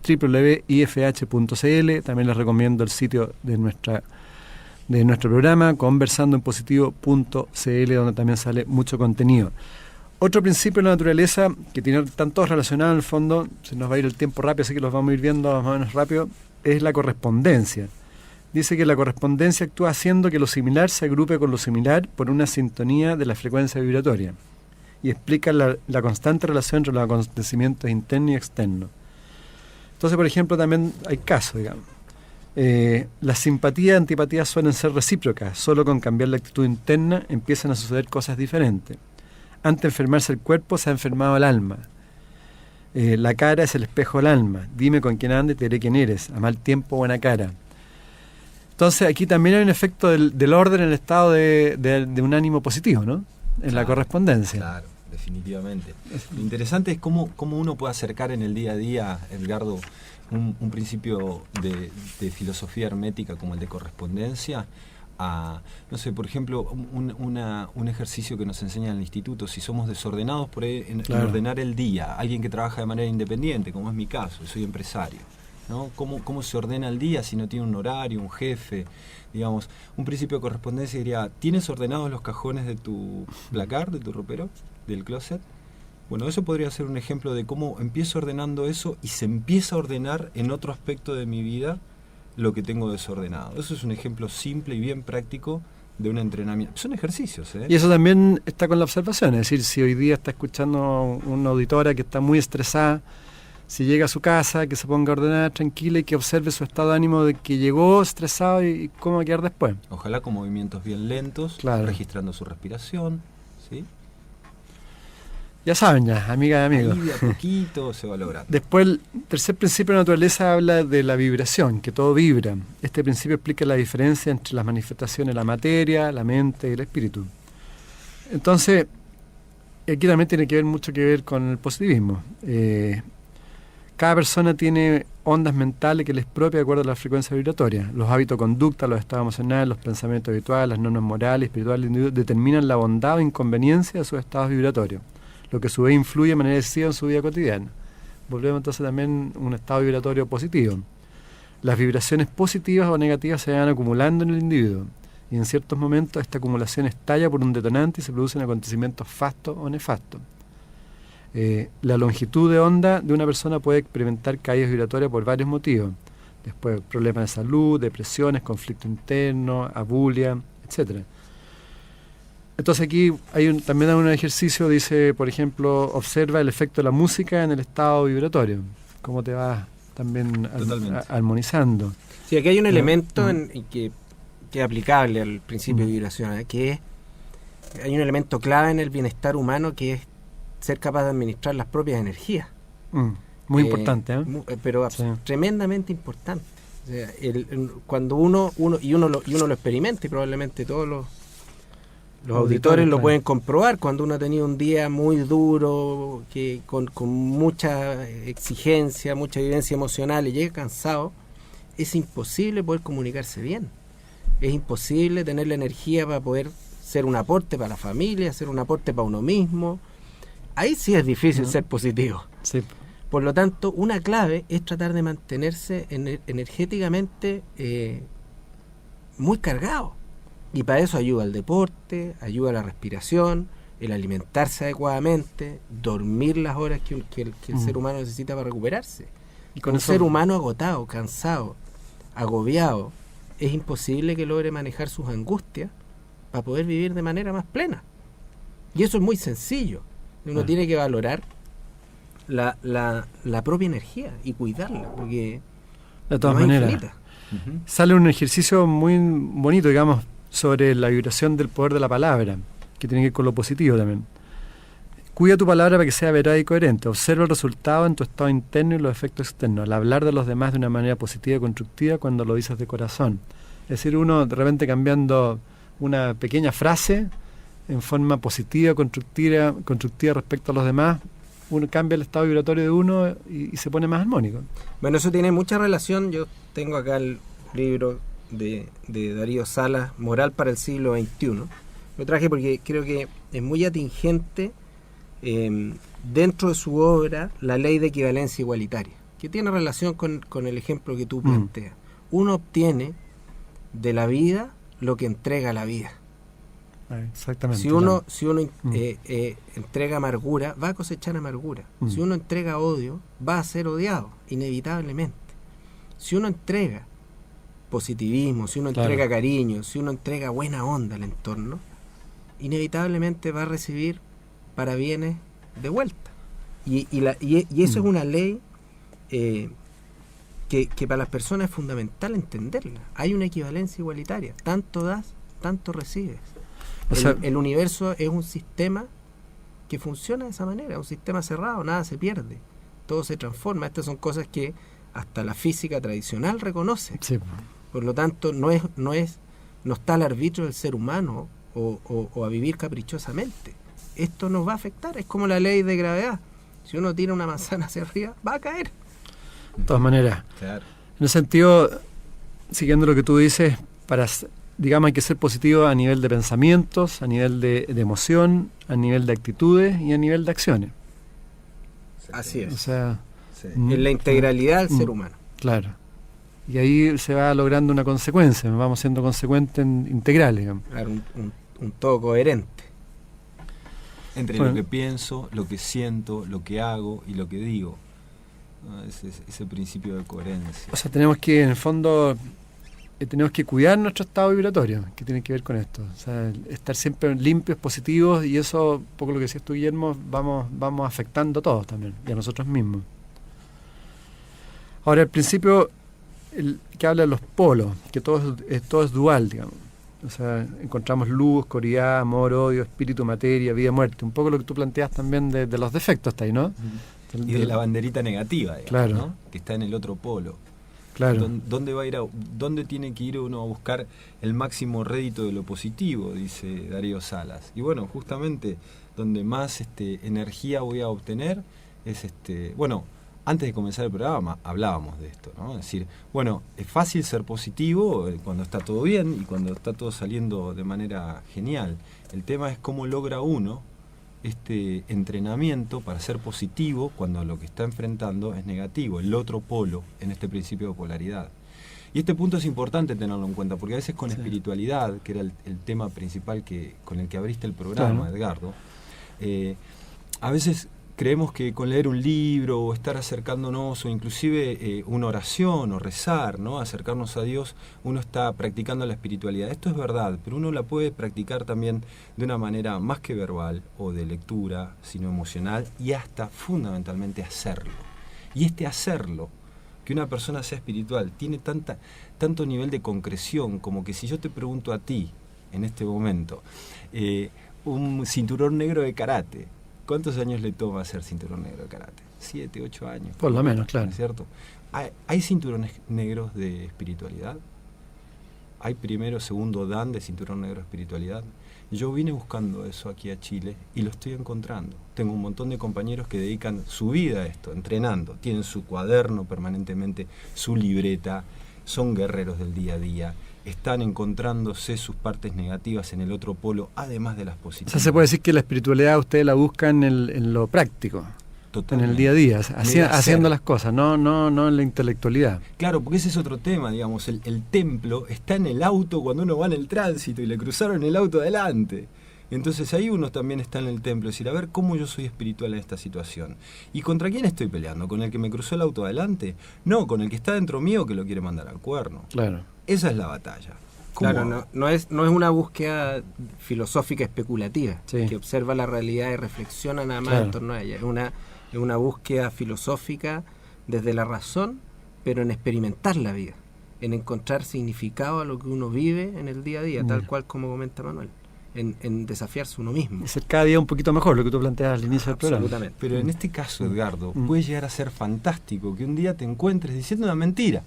[SPEAKER 2] www.ifh.cl. También les recomiendo el sitio de nuestro programa, conversandoenpositivo.cl, donde también sale mucho contenido. Otro principio de la naturaleza, que están todos relacionados en el fondo, se nos va a ir el tiempo rápido, así que los vamos a ir viendo más o menos rápido, es la correspondencia. Dice que la correspondencia actúa haciendo que lo similar se agrupe con lo similar por una sintonía de la frecuencia vibratoria, y explica la constante relación entre los acontecimientos internos y externos. Entonces, por ejemplo, también hay casos, digamos. Las simpatías y antipatías suelen ser recíprocas. Solo con cambiar la actitud interna empiezan a suceder cosas diferentes. Antes de enfermarse el cuerpo, se ha enfermado el alma. La cara es el espejo del alma. Dime con quién andas y te diré quién eres. A mal tiempo, buena cara. Entonces aquí también hay un efecto del orden en el estado de un ánimo positivo, ¿no? En la correspondencia.
[SPEAKER 3] Claro, definitivamente. Lo interesante es cómo uno puede acercar en el día a día, Edgardo, un principio de filosofía hermética como el de correspondencia a, no sé, por ejemplo, un ejercicio que nos enseña en el instituto. Si somos desordenados por en ordenar el día, alguien que trabaja de manera independiente, como es mi caso, soy empresario, ¿no? ¿Cómo se ordena el día si no tiene un horario, un jefe? Digamos, un principio de correspondencia diría, ¿tienes ordenados los cajones de tu placar, de tu ropero, del closet? Bueno, eso podría ser un ejemplo de cómo empiezo ordenando eso y se empieza a ordenar en otro aspecto de mi vida lo que tengo desordenado. Eso es un ejemplo simple y bien práctico de un entrenamiento. Son ejercicios, ¿eh?
[SPEAKER 2] Y eso también está con la observación, es decir, si hoy día está escuchando una auditora que está muy estresada, si llega a su casa, que se ponga a ordenar tranquila y que observe su estado de ánimo de que llegó estresado y cómo va a quedar después.
[SPEAKER 3] Ojalá con movimientos bien lentos,
[SPEAKER 2] claro,
[SPEAKER 3] registrando su respiración, ¿sí?
[SPEAKER 2] Ya saben ya, amigas y amigos.
[SPEAKER 3] Ahí de a poquito se va logrando.
[SPEAKER 2] Después, el tercer principio de la naturaleza habla de la vibración, que todo vibra. Este principio explica la diferencia entre las manifestaciones de la materia, la mente y el espíritu. Entonces, aquí también tiene que ver mucho que ver con el positivismo. Cada persona tiene ondas mentales que les propia de acuerdo a la frecuencia vibratoria. Los hábitos de conducta, los estados emocionales, los pensamientos habituales, las normas morales y espirituales del individuo determinan la bondad o inconveniencia de sus estados vibratorios, lo que a su vez influye de manera decisiva en su vida cotidiana. Volvemos entonces también a un estado vibratorio positivo. Las vibraciones positivas o negativas se van acumulando en el individuo y en ciertos momentos esta acumulación estalla por un detonante y se producen acontecimientos fastos o nefastos. La longitud de onda de una persona puede experimentar caídas vibratorias por varios motivos. Después problemas de salud, depresiones, conflicto interno, abulia, etc. Entonces aquí también hay un ejercicio, dice, por ejemplo, observa el efecto de la música en el estado vibratorio, cómo te vas también armonizando.
[SPEAKER 4] Sí, aquí hay un elemento que es aplicable al principio de vibración, que es, hay un elemento clave en el bienestar humano que es ser capaz de administrar las propias energías.
[SPEAKER 2] Muy importante,
[SPEAKER 4] pero sí, tremendamente importante. O sea, cuando uno lo experimenta, y probablemente todos los auditores lo pueden comprobar, cuando uno ha tenido un día muy duro, que con mucha exigencia, mucha vivencia emocional y llega cansado, es imposible poder comunicarse bien. Es imposible tener la energía para poder ser un aporte para la familia, ser un aporte para uno mismo. Ahí sí es difícil ser positivo.
[SPEAKER 2] Sí.
[SPEAKER 4] Por lo tanto, una clave es tratar de mantenerse energéticamente muy cargado. Y para eso ayuda el deporte, ayuda la respiración, el alimentarse adecuadamente, dormir las horas que el ser humano necesita para recuperarse. Y con un ser humano agotado, cansado, agobiado, es imposible que logre manejar sus angustias para poder vivir de manera más plena. Y eso es muy sencillo. Uno tiene que valorar la propia energía y cuidarla, porque
[SPEAKER 2] de todas maneras sale un ejercicio muy bonito, digamos, sobre la vibración del poder de la palabra, que tiene que ver con lo positivo también. Cuida tu palabra para que sea veraz y coherente. Observa el resultado en tu estado interno y los efectos externos, al hablar de los demás de una manera positiva y constructiva cuando lo dices de corazón. Es decir, uno de repente cambiando una pequeña frase en forma positiva, constructiva respecto a los demás, uno cambia el estado vibratorio de uno y se pone más armónico.
[SPEAKER 4] Bueno, eso tiene mucha relación. Yo tengo acá el libro de Darío Salas, Moral para el siglo XXI. Lo traje porque creo que es muy atingente dentro de su obra la ley de equivalencia igualitaria, que tiene relación con el ejemplo que tú planteas. Uno obtiene de la vida lo que entrega la vida.
[SPEAKER 2] Exactamente.
[SPEAKER 4] Si uno entrega amargura, va a cosechar amargura. Si uno entrega odio, va a ser odiado, inevitablemente. Si uno entrega positivismo, si uno entrega cariño, si uno entrega buena onda al entorno, inevitablemente va a recibir parabienes de vuelta. Y eso es una ley que para las personas es fundamental entenderla. Hay una equivalencia igualitaria. Tanto das, tanto recibes. El universo es un sistema que funciona de esa manera, un sistema cerrado, nada se pierde, todo se transforma. Estas son cosas que hasta la física tradicional reconoce. Sí. Por lo tanto, no está al arbitrio del ser humano o a vivir caprichosamente. Esto nos va a afectar, es como la ley de gravedad. Si uno tira una manzana hacia arriba, va a caer.
[SPEAKER 2] De todas maneras.
[SPEAKER 3] Claro.
[SPEAKER 2] En ese sentido, siguiendo lo que tú dices, digamos, hay que ser positivo a nivel de pensamientos, a nivel de emoción, a nivel de actitudes y a nivel de acciones.
[SPEAKER 4] Así es.
[SPEAKER 2] O sea,
[SPEAKER 4] en la integralidad del ser humano.
[SPEAKER 2] Claro. Y ahí se va logrando una consecuencia, vamos siendo consecuentes integrales, digamos.
[SPEAKER 4] Claro, un todo coherente.
[SPEAKER 3] Entre
[SPEAKER 2] Bueno.
[SPEAKER 3] lo que pienso, lo que siento, lo que hago y lo que digo. Ese principio de coherencia.
[SPEAKER 2] O sea, tenemos que, en el fondo, tenemos que cuidar nuestro estado vibratorio, que tiene que ver con esto. O sea, estar siempre limpios, positivos, y eso, un poco lo que decías tú, Guillermo, vamos afectando a todos también, y a nosotros mismos. Ahora, al principio, que habla de los polos, que todo es dual, digamos. O sea, encontramos luz, oscuridad, amor, odio, espíritu, materia, vida, muerte. Un poco lo que tú planteas también de los defectos está ahí, ¿no?
[SPEAKER 3] Y de la banderita negativa, digamos,
[SPEAKER 2] claro,
[SPEAKER 3] ¿no? Que está en el otro polo.
[SPEAKER 2] Claro.
[SPEAKER 3] ¿Dónde tiene que ir uno a buscar el máximo rédito de lo positivo? Dice Darío Salas. Y bueno, justamente donde más energía voy a obtener es antes de comenzar el programa hablábamos de esto, ¿no? Es decir, bueno, es fácil ser positivo cuando está todo bien y cuando está todo saliendo de manera genial. El tema es cómo logra uno este entrenamiento para ser positivo cuando lo que está enfrentando es negativo, el otro polo en este principio de polaridad. Y este punto es importante tenerlo en cuenta, porque a veces con espiritualidad, que era el tema principal con el que abriste el programa, claro, Edgardo, a veces creemos que con leer un libro o estar acercándonos o inclusive una oración o rezar, ¿no? Acercarnos a Dios, uno está practicando la espiritualidad. Esto es verdad, pero uno la puede practicar también de una manera más que verbal o de lectura, sino emocional, y hasta fundamentalmente hacerlo. Y hacerlo, que una persona sea espiritual, tiene tanto nivel de concreción como que si yo te pregunto a ti, en este momento, un cinturón negro de karate, ¿cuántos años le toma hacer cinturón negro de karate? 7, 8 años.
[SPEAKER 2] Por lo menos, claro.
[SPEAKER 3] ¿Cierto? ¿Hay cinturones negros de espiritualidad? ¿Hay primero, segundo dan de cinturón negro de espiritualidad? Yo vine buscando eso aquí a Chile y lo estoy encontrando. Tengo un montón de compañeros que dedican su vida a esto, entrenando. Tienen su cuaderno permanentemente, su libreta, son guerreros del día a día. Están encontrándose sus partes negativas en el otro polo, además de las positivas.
[SPEAKER 2] O sea, se puede decir que la espiritualidad ustedes la buscan en lo práctico,
[SPEAKER 3] totalmente,
[SPEAKER 2] en el día a día, haciendo las cosas, no en la intelectualidad.
[SPEAKER 3] Claro, porque ese es otro tema, digamos, el templo está en el auto cuando uno va en el tránsito y le cruzaron el auto adelante. Entonces ahí uno también está en el templo, es decir, a ver cómo yo soy espiritual en esta situación. ¿Y contra quién estoy peleando? ¿Con el que me cruzó el auto adelante? No, con el que está dentro mío que lo quiere mandar al cuerno.
[SPEAKER 2] Claro.
[SPEAKER 3] Esa es la batalla.
[SPEAKER 4] Claro, no es una búsqueda filosófica especulativa,
[SPEAKER 2] sí,
[SPEAKER 4] que observa la realidad y reflexiona nada más en torno a ella. Es una búsqueda filosófica desde la razón, pero en experimentar la vida, en encontrar significado a lo que uno vive en el día a día, tal cual como comenta Manuel, en desafiarse uno mismo.
[SPEAKER 2] Y ser cada día un poquito mejor, lo que tú planteas al inicio del programa.
[SPEAKER 4] Absolutamente.
[SPEAKER 3] Pero en este caso, Edgardo, puede llegar a ser fantástico que un día te encuentres diciendo una mentira.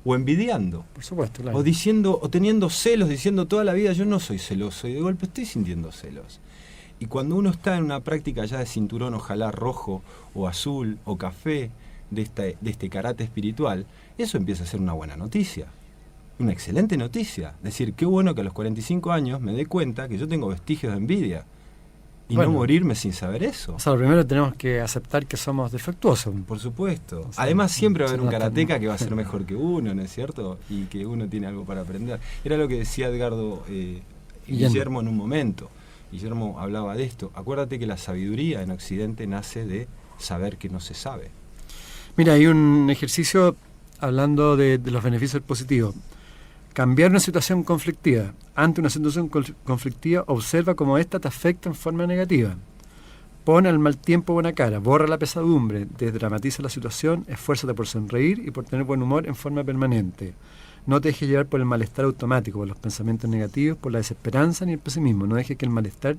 [SPEAKER 3] O envidiando.
[SPEAKER 2] Por supuesto, claro.
[SPEAKER 3] O teniendo celos, diciendo toda la vida yo no soy celoso y de golpe estoy sintiendo celos. Y cuando uno está en una práctica ya de cinturón, ojalá rojo o azul o café de este karate espiritual, eso empieza a ser una buena noticia. Una excelente noticia. Es decir, qué bueno que a los 45 años me dé cuenta que yo tengo vestigios de envidia. Y no morirme sin saber eso.
[SPEAKER 2] O sea, lo primero tenemos que aceptar que somos defectuosos.
[SPEAKER 3] Por supuesto.
[SPEAKER 2] O sea,
[SPEAKER 3] además siempre va a haber un karateca que va a ser mejor que uno, ¿no es cierto? Y que uno tiene algo para aprender. Era lo que decía Edgardo Guillermo en un momento. Guillermo hablaba de esto. Acuérdate que la sabiduría en Occidente nace de saber que no se sabe.
[SPEAKER 2] Mira, hay un ejercicio hablando de los beneficios positivos. Cambiar una situación conflictiva. Ante una situación conflictiva, observa cómo ésta te afecta en forma negativa. Pon al mal tiempo buena cara, borra la pesadumbre, desdramatiza la situación, esfuérzate por sonreír y por tener buen humor en forma permanente. No te dejes llevar por el malestar automático, por los pensamientos negativos, por la desesperanza ni el pesimismo. No dejes que el malestar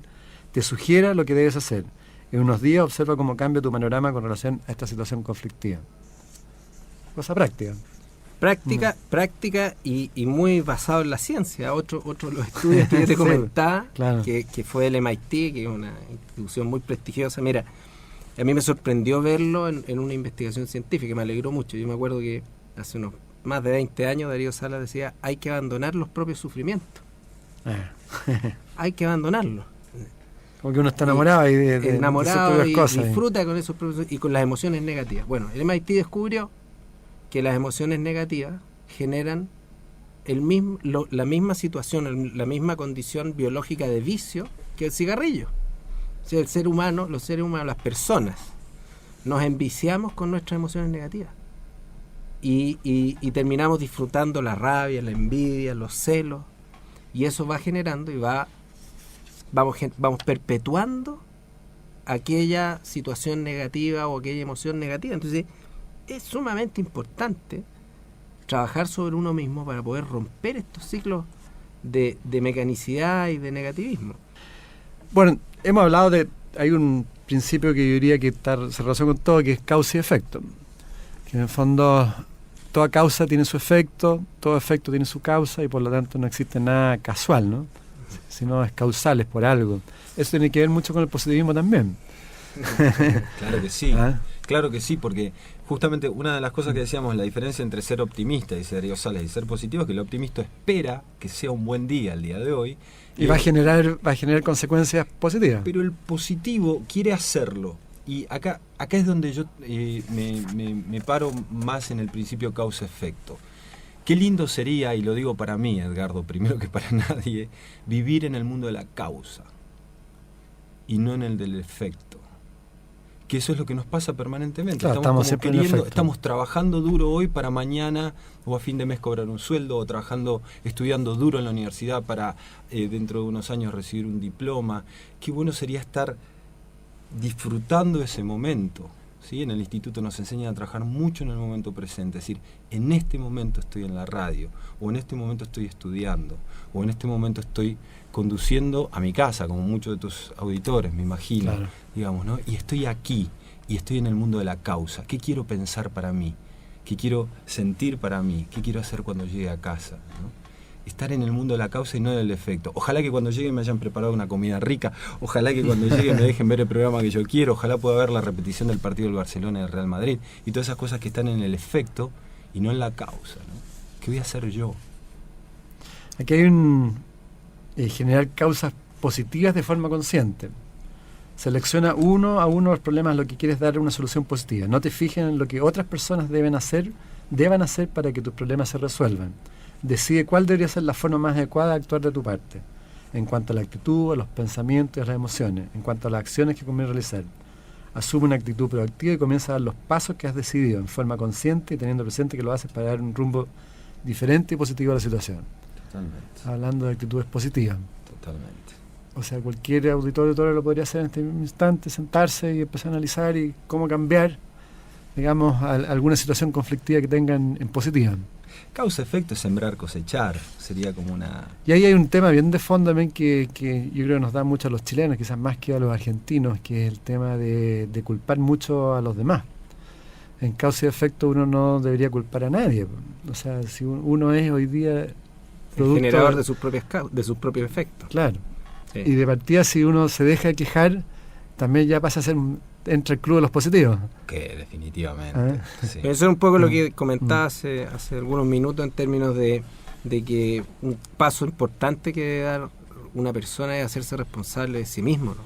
[SPEAKER 2] te sugiera lo que debes hacer. En unos días observa cómo cambia tu panorama con relación a esta situación conflictiva. Cosa práctica.
[SPEAKER 4] Práctica y muy basado en la ciencia. Otro de los estudios que yo te comentaba,
[SPEAKER 2] claro,
[SPEAKER 4] que fue el MIT, que es una institución muy prestigiosa. Mira, a mí me sorprendió verlo en una investigación científica, me alegró mucho. Yo me acuerdo que hace unos más de 20 años Darío Salas decía, hay que abandonar los propios sufrimientos. Hay que abandonarlos.
[SPEAKER 2] Como que uno está enamorado
[SPEAKER 4] enamorado
[SPEAKER 2] de
[SPEAKER 4] y
[SPEAKER 2] cosas,
[SPEAKER 4] disfruta con esos propios y con las emociones negativas. Bueno, el MIT descubrió que las emociones negativas generan la misma situación, la misma condición biológica de vicio que el cigarrillo. O sea, los seres humanos, las personas, nos enviciamos con nuestras emociones negativas y terminamos disfrutando la rabia, la envidia, los celos, y eso va generando y vamos perpetuando aquella situación negativa o aquella emoción negativa. Entonces es sumamente importante trabajar sobre uno mismo para poder romper estos ciclos de mecanicidad y de negativismo.
[SPEAKER 2] Bueno, hemos hablado hay un principio que yo diría que se relaciona con todo, que es causa y efecto. Que en el fondo toda causa tiene su efecto, todo efecto tiene su causa, y por lo tanto no existe nada casual, ¿no? Sino es causal, es por algo. Eso tiene que ver mucho con el positivismo también.
[SPEAKER 3] Claro que sí.
[SPEAKER 2] ¿Ah?
[SPEAKER 3] Claro que sí, porque justamente una de las cosas que decíamos, la diferencia entre ser optimista y ser Sales y ser positivo, es que el optimista espera que sea un buen día el día de hoy.
[SPEAKER 2] Y va a generar consecuencias positivas.
[SPEAKER 3] Pero el positivo quiere hacerlo. Y acá es donde yo me paro más en el principio causa-efecto. Qué lindo sería, y lo digo para mí, Edgardo, primero que para nadie, vivir en el mundo de la causa y no en el del efecto. Que eso es lo que nos pasa permanentemente.
[SPEAKER 2] Claro, estamos siempre en el efecto.
[SPEAKER 3] Estamos trabajando duro hoy para mañana o a fin de mes cobrar un sueldo, o estudiando duro en la universidad para dentro de unos años recibir un diploma. Qué bueno sería estar disfrutando ese momento, ¿sí? En el instituto nos enseñan a trabajar mucho en el momento presente, es decir, en este momento estoy en la radio, o en este momento estoy estudiando, o en este momento estoy conduciendo a mi casa, como muchos de tus auditores, me imagino, claro, digamos, ¿no? Y estoy aquí, y estoy en el mundo de la causa. ¿Qué quiero pensar para mí? ¿Qué quiero sentir para mí? ¿Qué quiero hacer cuando llegue a casa? ¿No? Estar en el mundo de la causa y no del efecto. Ojalá que cuando llegue me hayan preparado una comida rica, ojalá que cuando llegue me dejen ver el programa que yo quiero, ojalá pueda ver la repetición del partido del Barcelona y del Real Madrid, y todas esas cosas que están en el efecto y no en la causa, ¿no? ¿Qué voy a hacer yo?
[SPEAKER 2] Aquí hay generar causas positivas de forma consciente. Selecciona uno a uno los problemas a los que quieres dar una solución positiva. No te fijes en lo que otras personas deban hacer para que tus problemas se resuelvan. Decide cuál debería ser la forma más adecuada de actuar de tu parte, en cuanto a la actitud, a los pensamientos y a las emociones, en cuanto a las acciones que conviene realizar. Asume una actitud proactiva y comienza a dar los pasos que has decidido en forma consciente y teniendo presente que lo haces para dar un rumbo diferente y positivo a la situación.
[SPEAKER 3] Totalmente.
[SPEAKER 2] Hablando de actitudes positivas.
[SPEAKER 3] Totalmente.
[SPEAKER 2] O sea, cualquier auditor lo podría hacer en este mismo instante, sentarse y empezar a analizar y cómo cambiar, digamos, alguna situación conflictiva que tengan en positiva.
[SPEAKER 3] Causa-efecto es sembrar, cosechar, sería como una...
[SPEAKER 2] Y ahí hay un tema bien de fondo también que yo creo que nos da mucho a los chilenos, quizás más que a los argentinos, que es el tema de culpar mucho a los demás. En causa y efecto uno no debería culpar a nadie. O sea, si uno es hoy día...
[SPEAKER 4] el generador de sus propios efectos. Claro.
[SPEAKER 2] Sí. Y de partida, si uno se deja quejar, también ya pasa a ser... entra el club de los positivos.
[SPEAKER 3] Que definitivamente.
[SPEAKER 4] Sí. Eso es un poco lo que comentaba hace algunos minutos en términos de que un paso importante que debe dar una persona es hacerse responsable de sí mismo, ¿no?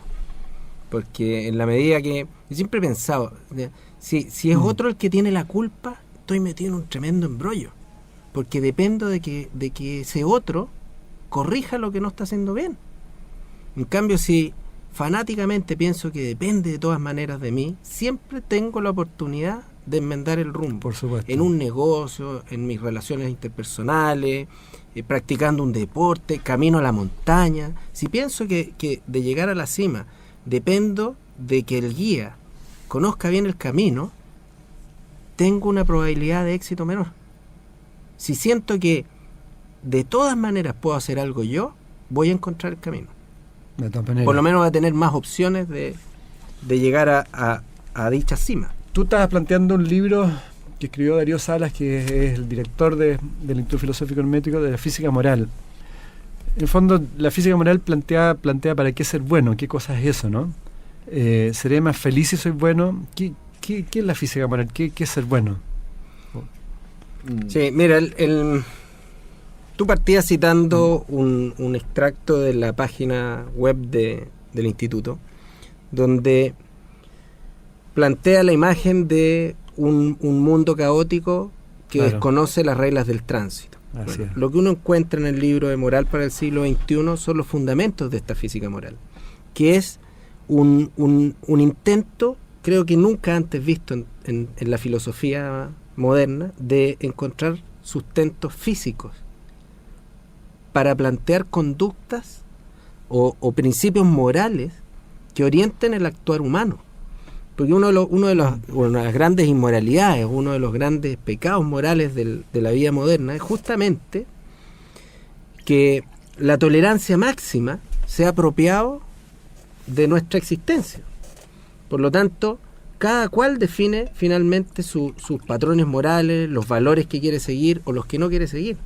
[SPEAKER 4] Porque en la medida que... Yo siempre he pensado, si es otro el que tiene la culpa, estoy metido en un tremendo embrollo. Porque dependo de que ese otro corrija lo que no está haciendo bien. En cambio, si fanáticamente pienso que depende de todas maneras de mí, siempre tengo la oportunidad de enmendar el rumbo.
[SPEAKER 2] Por supuesto.
[SPEAKER 4] En un negocio, en mis relaciones interpersonales, practicando un deporte, camino a la montaña. Si pienso que de llegar a la cima dependo de que el guía conozca bien el camino, tengo una probabilidad de éxito menor. Si siento que de todas maneras puedo hacer algo yo, voy a encontrar el camino.
[SPEAKER 2] De todas maneras.
[SPEAKER 4] Por lo menos va a tener más opciones de llegar a dicha cima.
[SPEAKER 2] Tú estabas planteando un libro que escribió Darío Salas, que es el director del Instituto Filosófico Hermético, de la física moral. En el fondo, la física moral plantea para qué ser bueno, qué cosa es eso, ¿no? ¿Seré más feliz si soy bueno? ¿Qué es la física moral? ¿Qué es ser bueno?
[SPEAKER 4] Sí, mira, tú partías citando un extracto de la página web del instituto, donde plantea la imagen de un mundo caótico que
[SPEAKER 2] Claro.
[SPEAKER 4] desconoce las reglas del tránsito.
[SPEAKER 2] Así es.
[SPEAKER 4] Lo que uno encuentra en el libro de Moral para el siglo XXI son los fundamentos de esta física moral, que es un intento, creo que nunca antes visto en la filosofía moderna, de encontrar sustentos físicos para plantear conductas o principios morales que orienten el actuar humano. Porque una de las grandes inmoralidades, uno de los grandes pecados morales de la vida moderna es justamente que la tolerancia máxima sea apropiado de nuestra existencia. Por lo tanto, cada cual define finalmente sus patrones morales, los valores que quiere seguir o los que no quiere seguir.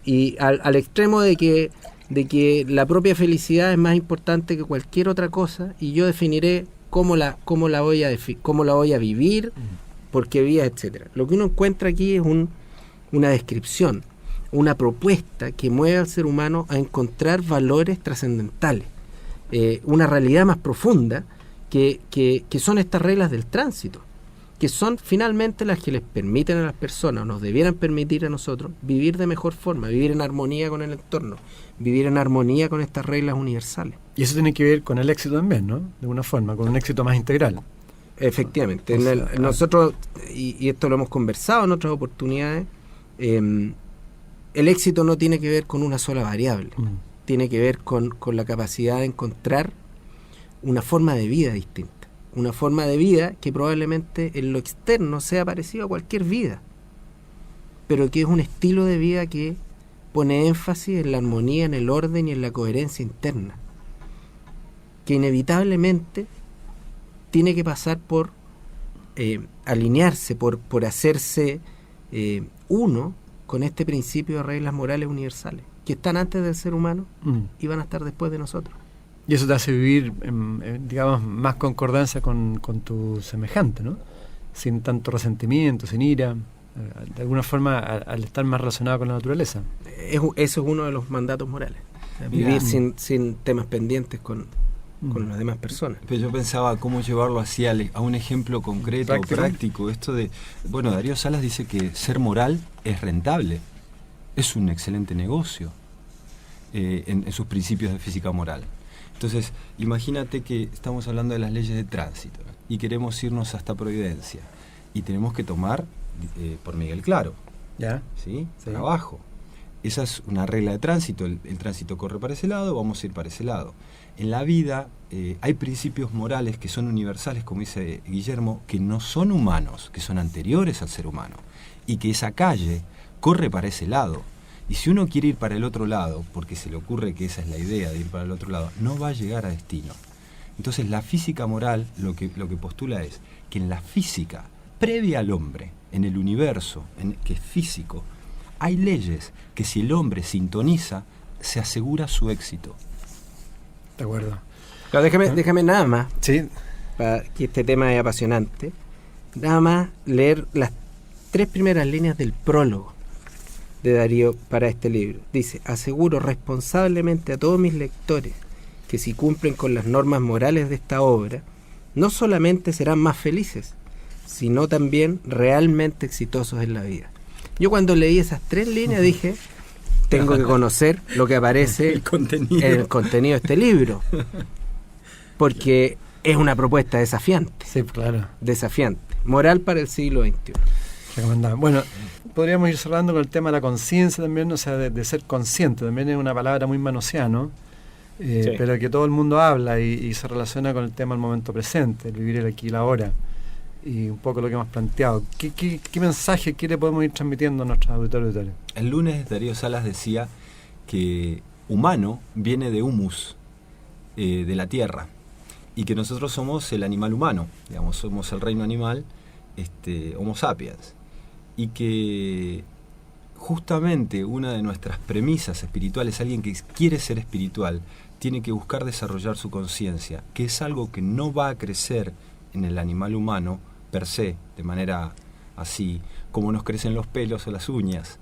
[SPEAKER 4] Y al extremo de que la propia felicidad es más importante que cualquier otra cosa, y yo definiré cómo la voy a vivir, por qué vías, etcétera. Lo que uno encuentra aquí es una descripción, una propuesta que mueve al ser humano a encontrar valores trascendentales, una realidad más profunda que son estas reglas del tránsito, que son finalmente las que les permiten a las personas, o nos debieran permitir a nosotros, vivir de mejor forma, vivir en armonía con el entorno, vivir en armonía con estas reglas universales.
[SPEAKER 2] Y eso tiene que ver con el éxito también, ¿no? De alguna forma, con un éxito más integral.
[SPEAKER 4] Efectivamente. Nosotros, y esto lo hemos conversado en otras oportunidades, el éxito no tiene que ver con una sola variable. Tiene que ver con la capacidad de encontrar una forma de vida distinta. Una forma de vida que probablemente en lo externo sea parecido a cualquier vida, pero que es un estilo de vida que pone énfasis en la armonía, en el orden y en la coherencia interna, que inevitablemente tiene que pasar por alinearse, por hacerse uno con este principio de reglas morales universales, que están antes del ser humano y van a estar después de nosotros.
[SPEAKER 2] Y eso te hace vivir, digamos, más concordancia con tu semejante, ¿no? Sin tanto resentimiento, sin ira, de alguna forma al estar más relacionado con la naturaleza.
[SPEAKER 4] Eso es uno de los mandatos morales, vivir sin temas pendientes con las demás personas.
[SPEAKER 3] Pero yo pensaba cómo llevarlo así a un ejemplo concreto, práctico. Esto de, Darío Salas dice que ser moral es rentable, es un excelente negocio en sus principios de física moral. Entonces, imagínate que estamos hablando de las leyes de tránsito y queremos irnos hasta Providencia y tenemos que tomar por Miguel Claro,
[SPEAKER 2] ¿ya?
[SPEAKER 3] ¿Sí? Para abajo. Esa es una regla de tránsito, el tránsito corre para ese lado, vamos a ir para ese lado. En la vida hay principios morales que son universales, como dice Guillermo, que no son humanos, que son anteriores al ser humano, y que esa calle corre para ese lado. Y si uno quiere ir para el otro lado, porque se le ocurre que esa es la idea de ir para el otro lado, no va a llegar a destino. Entonces la física moral lo que postula es que en la física, previa al hombre, en el universo, que es físico, hay leyes que si el hombre sintoniza, se asegura su éxito.
[SPEAKER 2] De acuerdo.
[SPEAKER 4] Claro, déjame nada más,
[SPEAKER 2] Sí.
[SPEAKER 4] para que este tema es apasionante, nada más leer las 3 primeras líneas del prólogo de Darío para este libro. Dice: aseguro responsablemente a todos mis lectores que si cumplen con las normas morales de esta obra, no solamente serán más felices, sino también realmente exitosos en la vida. Yo cuando leí esas 3 líneas dije, tengo que conocer lo que aparece en el contenido de este libro, porque es una propuesta desafiante.
[SPEAKER 2] Sí, claro.
[SPEAKER 4] Desafiante. Moral para el siglo XXI.
[SPEAKER 2] Recomendable. Bueno, podríamos ir cerrando con el tema de la conciencia también, o sea, de ser consciente. También es una palabra muy manoseada, ¿no?
[SPEAKER 4] Sí.
[SPEAKER 2] Pero que todo el mundo habla y se relaciona con el tema del momento presente, el vivir el aquí y la ahora. Y un poco lo que hemos planteado. ¿Qué mensaje, qué le podemos ir transmitiendo a nuestros auditores?
[SPEAKER 3] El lunes Darío Salas decía que humano viene de humus, de la tierra, y que nosotros somos el animal humano, digamos, somos el reino animal, Homo sapiens, y que justamente una de nuestras premisas espirituales, alguien que quiere ser espiritual, tiene que buscar desarrollar su conciencia, que es algo que no va a crecer en el animal humano per se, de manera así, como nos crecen los pelos o las uñas.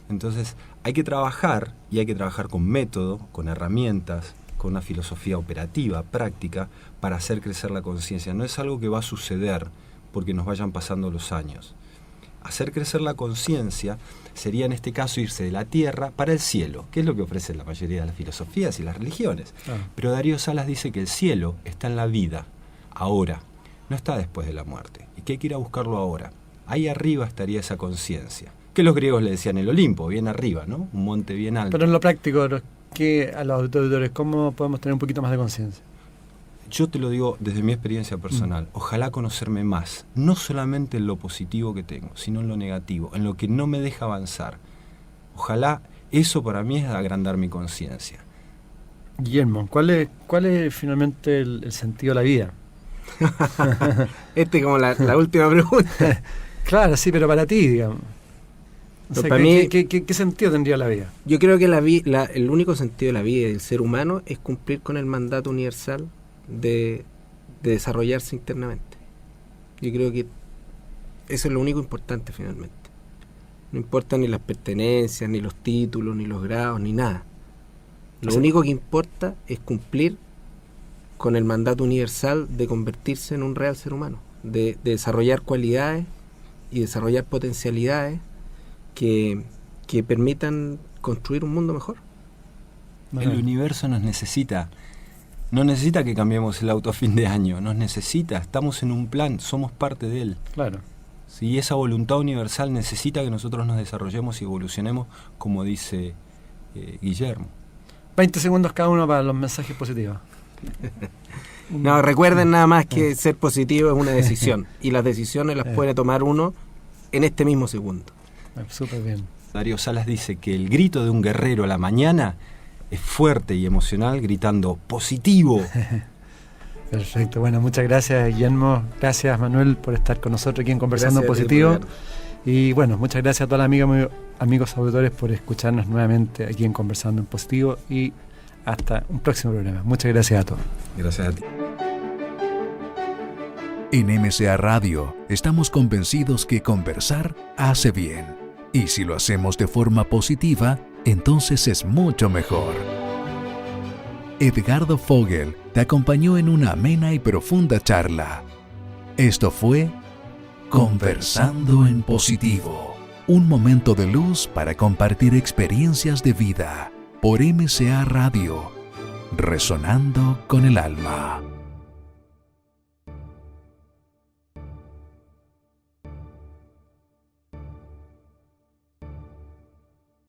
[SPEAKER 3] Entonces hay que trabajar, y hay que trabajar con método, con herramientas, con una filosofía operativa, práctica, para hacer crecer la conciencia. No es algo que va a suceder porque nos vayan pasando los años. hacer crecer la conciencia sería en este caso irse de la tierra para el cielo, que es lo que ofrecen la mayoría de las filosofías y las religiones. Pero Darío Salas dice que el cielo está en la vida, ahora, no está después de la muerte, y que hay que ir a buscarlo ahora. Ahí arriba estaría esa conciencia, que los griegos le decían el Olimpo, bien arriba, ¿no? Un monte bien alto.
[SPEAKER 2] Pero en lo práctico, que a los auditores, ¿cómo podemos tener un poquito más de conciencia?
[SPEAKER 3] Yo te lo digo desde mi experiencia personal. Ojalá conocerme más, no solamente en lo positivo que tengo, sino en lo negativo, en lo que no me deja avanzar. Ojalá eso para mí es agrandar mi conciencia.
[SPEAKER 2] Guillermo, ¿cuál es finalmente el sentido de la vida?
[SPEAKER 4] Como la última pregunta.
[SPEAKER 2] Claro, sí, pero para ti, digamos. O sea,
[SPEAKER 4] para mí,
[SPEAKER 2] ¿qué sentido tendría la vida?
[SPEAKER 4] Yo creo que el único sentido de la vida del ser humano es cumplir con el mandato universal de desarrollarse internamente. Yo creo que eso es lo único importante finalmente. No importa ni las pertenencias, ni los títulos, ni los grados, ni nada. Lo único que importa es cumplir con el mandato universal de convertirse en un real ser humano, de desarrollar cualidades y desarrollar potencialidades que permitan construir un mundo mejor.
[SPEAKER 3] El universo nos necesita. No necesita que cambiemos el auto a fin de año, nos necesita, estamos en un plan, somos parte de él.
[SPEAKER 2] Claro.
[SPEAKER 3] Sí, esa voluntad universal necesita que nosotros nos desarrollemos y evolucionemos, como dice Guillermo.
[SPEAKER 2] 20 segundos cada uno para los mensajes positivos.
[SPEAKER 4] No, recuerden nada más que ser positivo es una decisión, y las decisiones las puede tomar uno en este mismo segundo.
[SPEAKER 2] Súper bien.
[SPEAKER 3] Darío Salas dice que el grito de un guerrero a la mañana es fuerte y emocional, gritando ¡positivo!
[SPEAKER 2] Perfecto, bueno, muchas gracias Guillermo, gracias Manuel por estar con nosotros aquí en Conversando Positivo. Y bueno, muchas gracias a todas las amigos auditores por escucharnos nuevamente aquí en Conversando en Positivo, y hasta un próximo programa. Muchas gracias a todos.
[SPEAKER 3] Gracias a ti.
[SPEAKER 1] En MCA Radio estamos convencidos que conversar hace bien. Y si lo hacemos de forma positiva, entonces es mucho mejor. Edgardo Fogel te acompañó en una amena y profunda charla. Esto fue Conversando en Positivo, un momento de luz para compartir experiencias de vida por MCA Radio, resonando con el alma.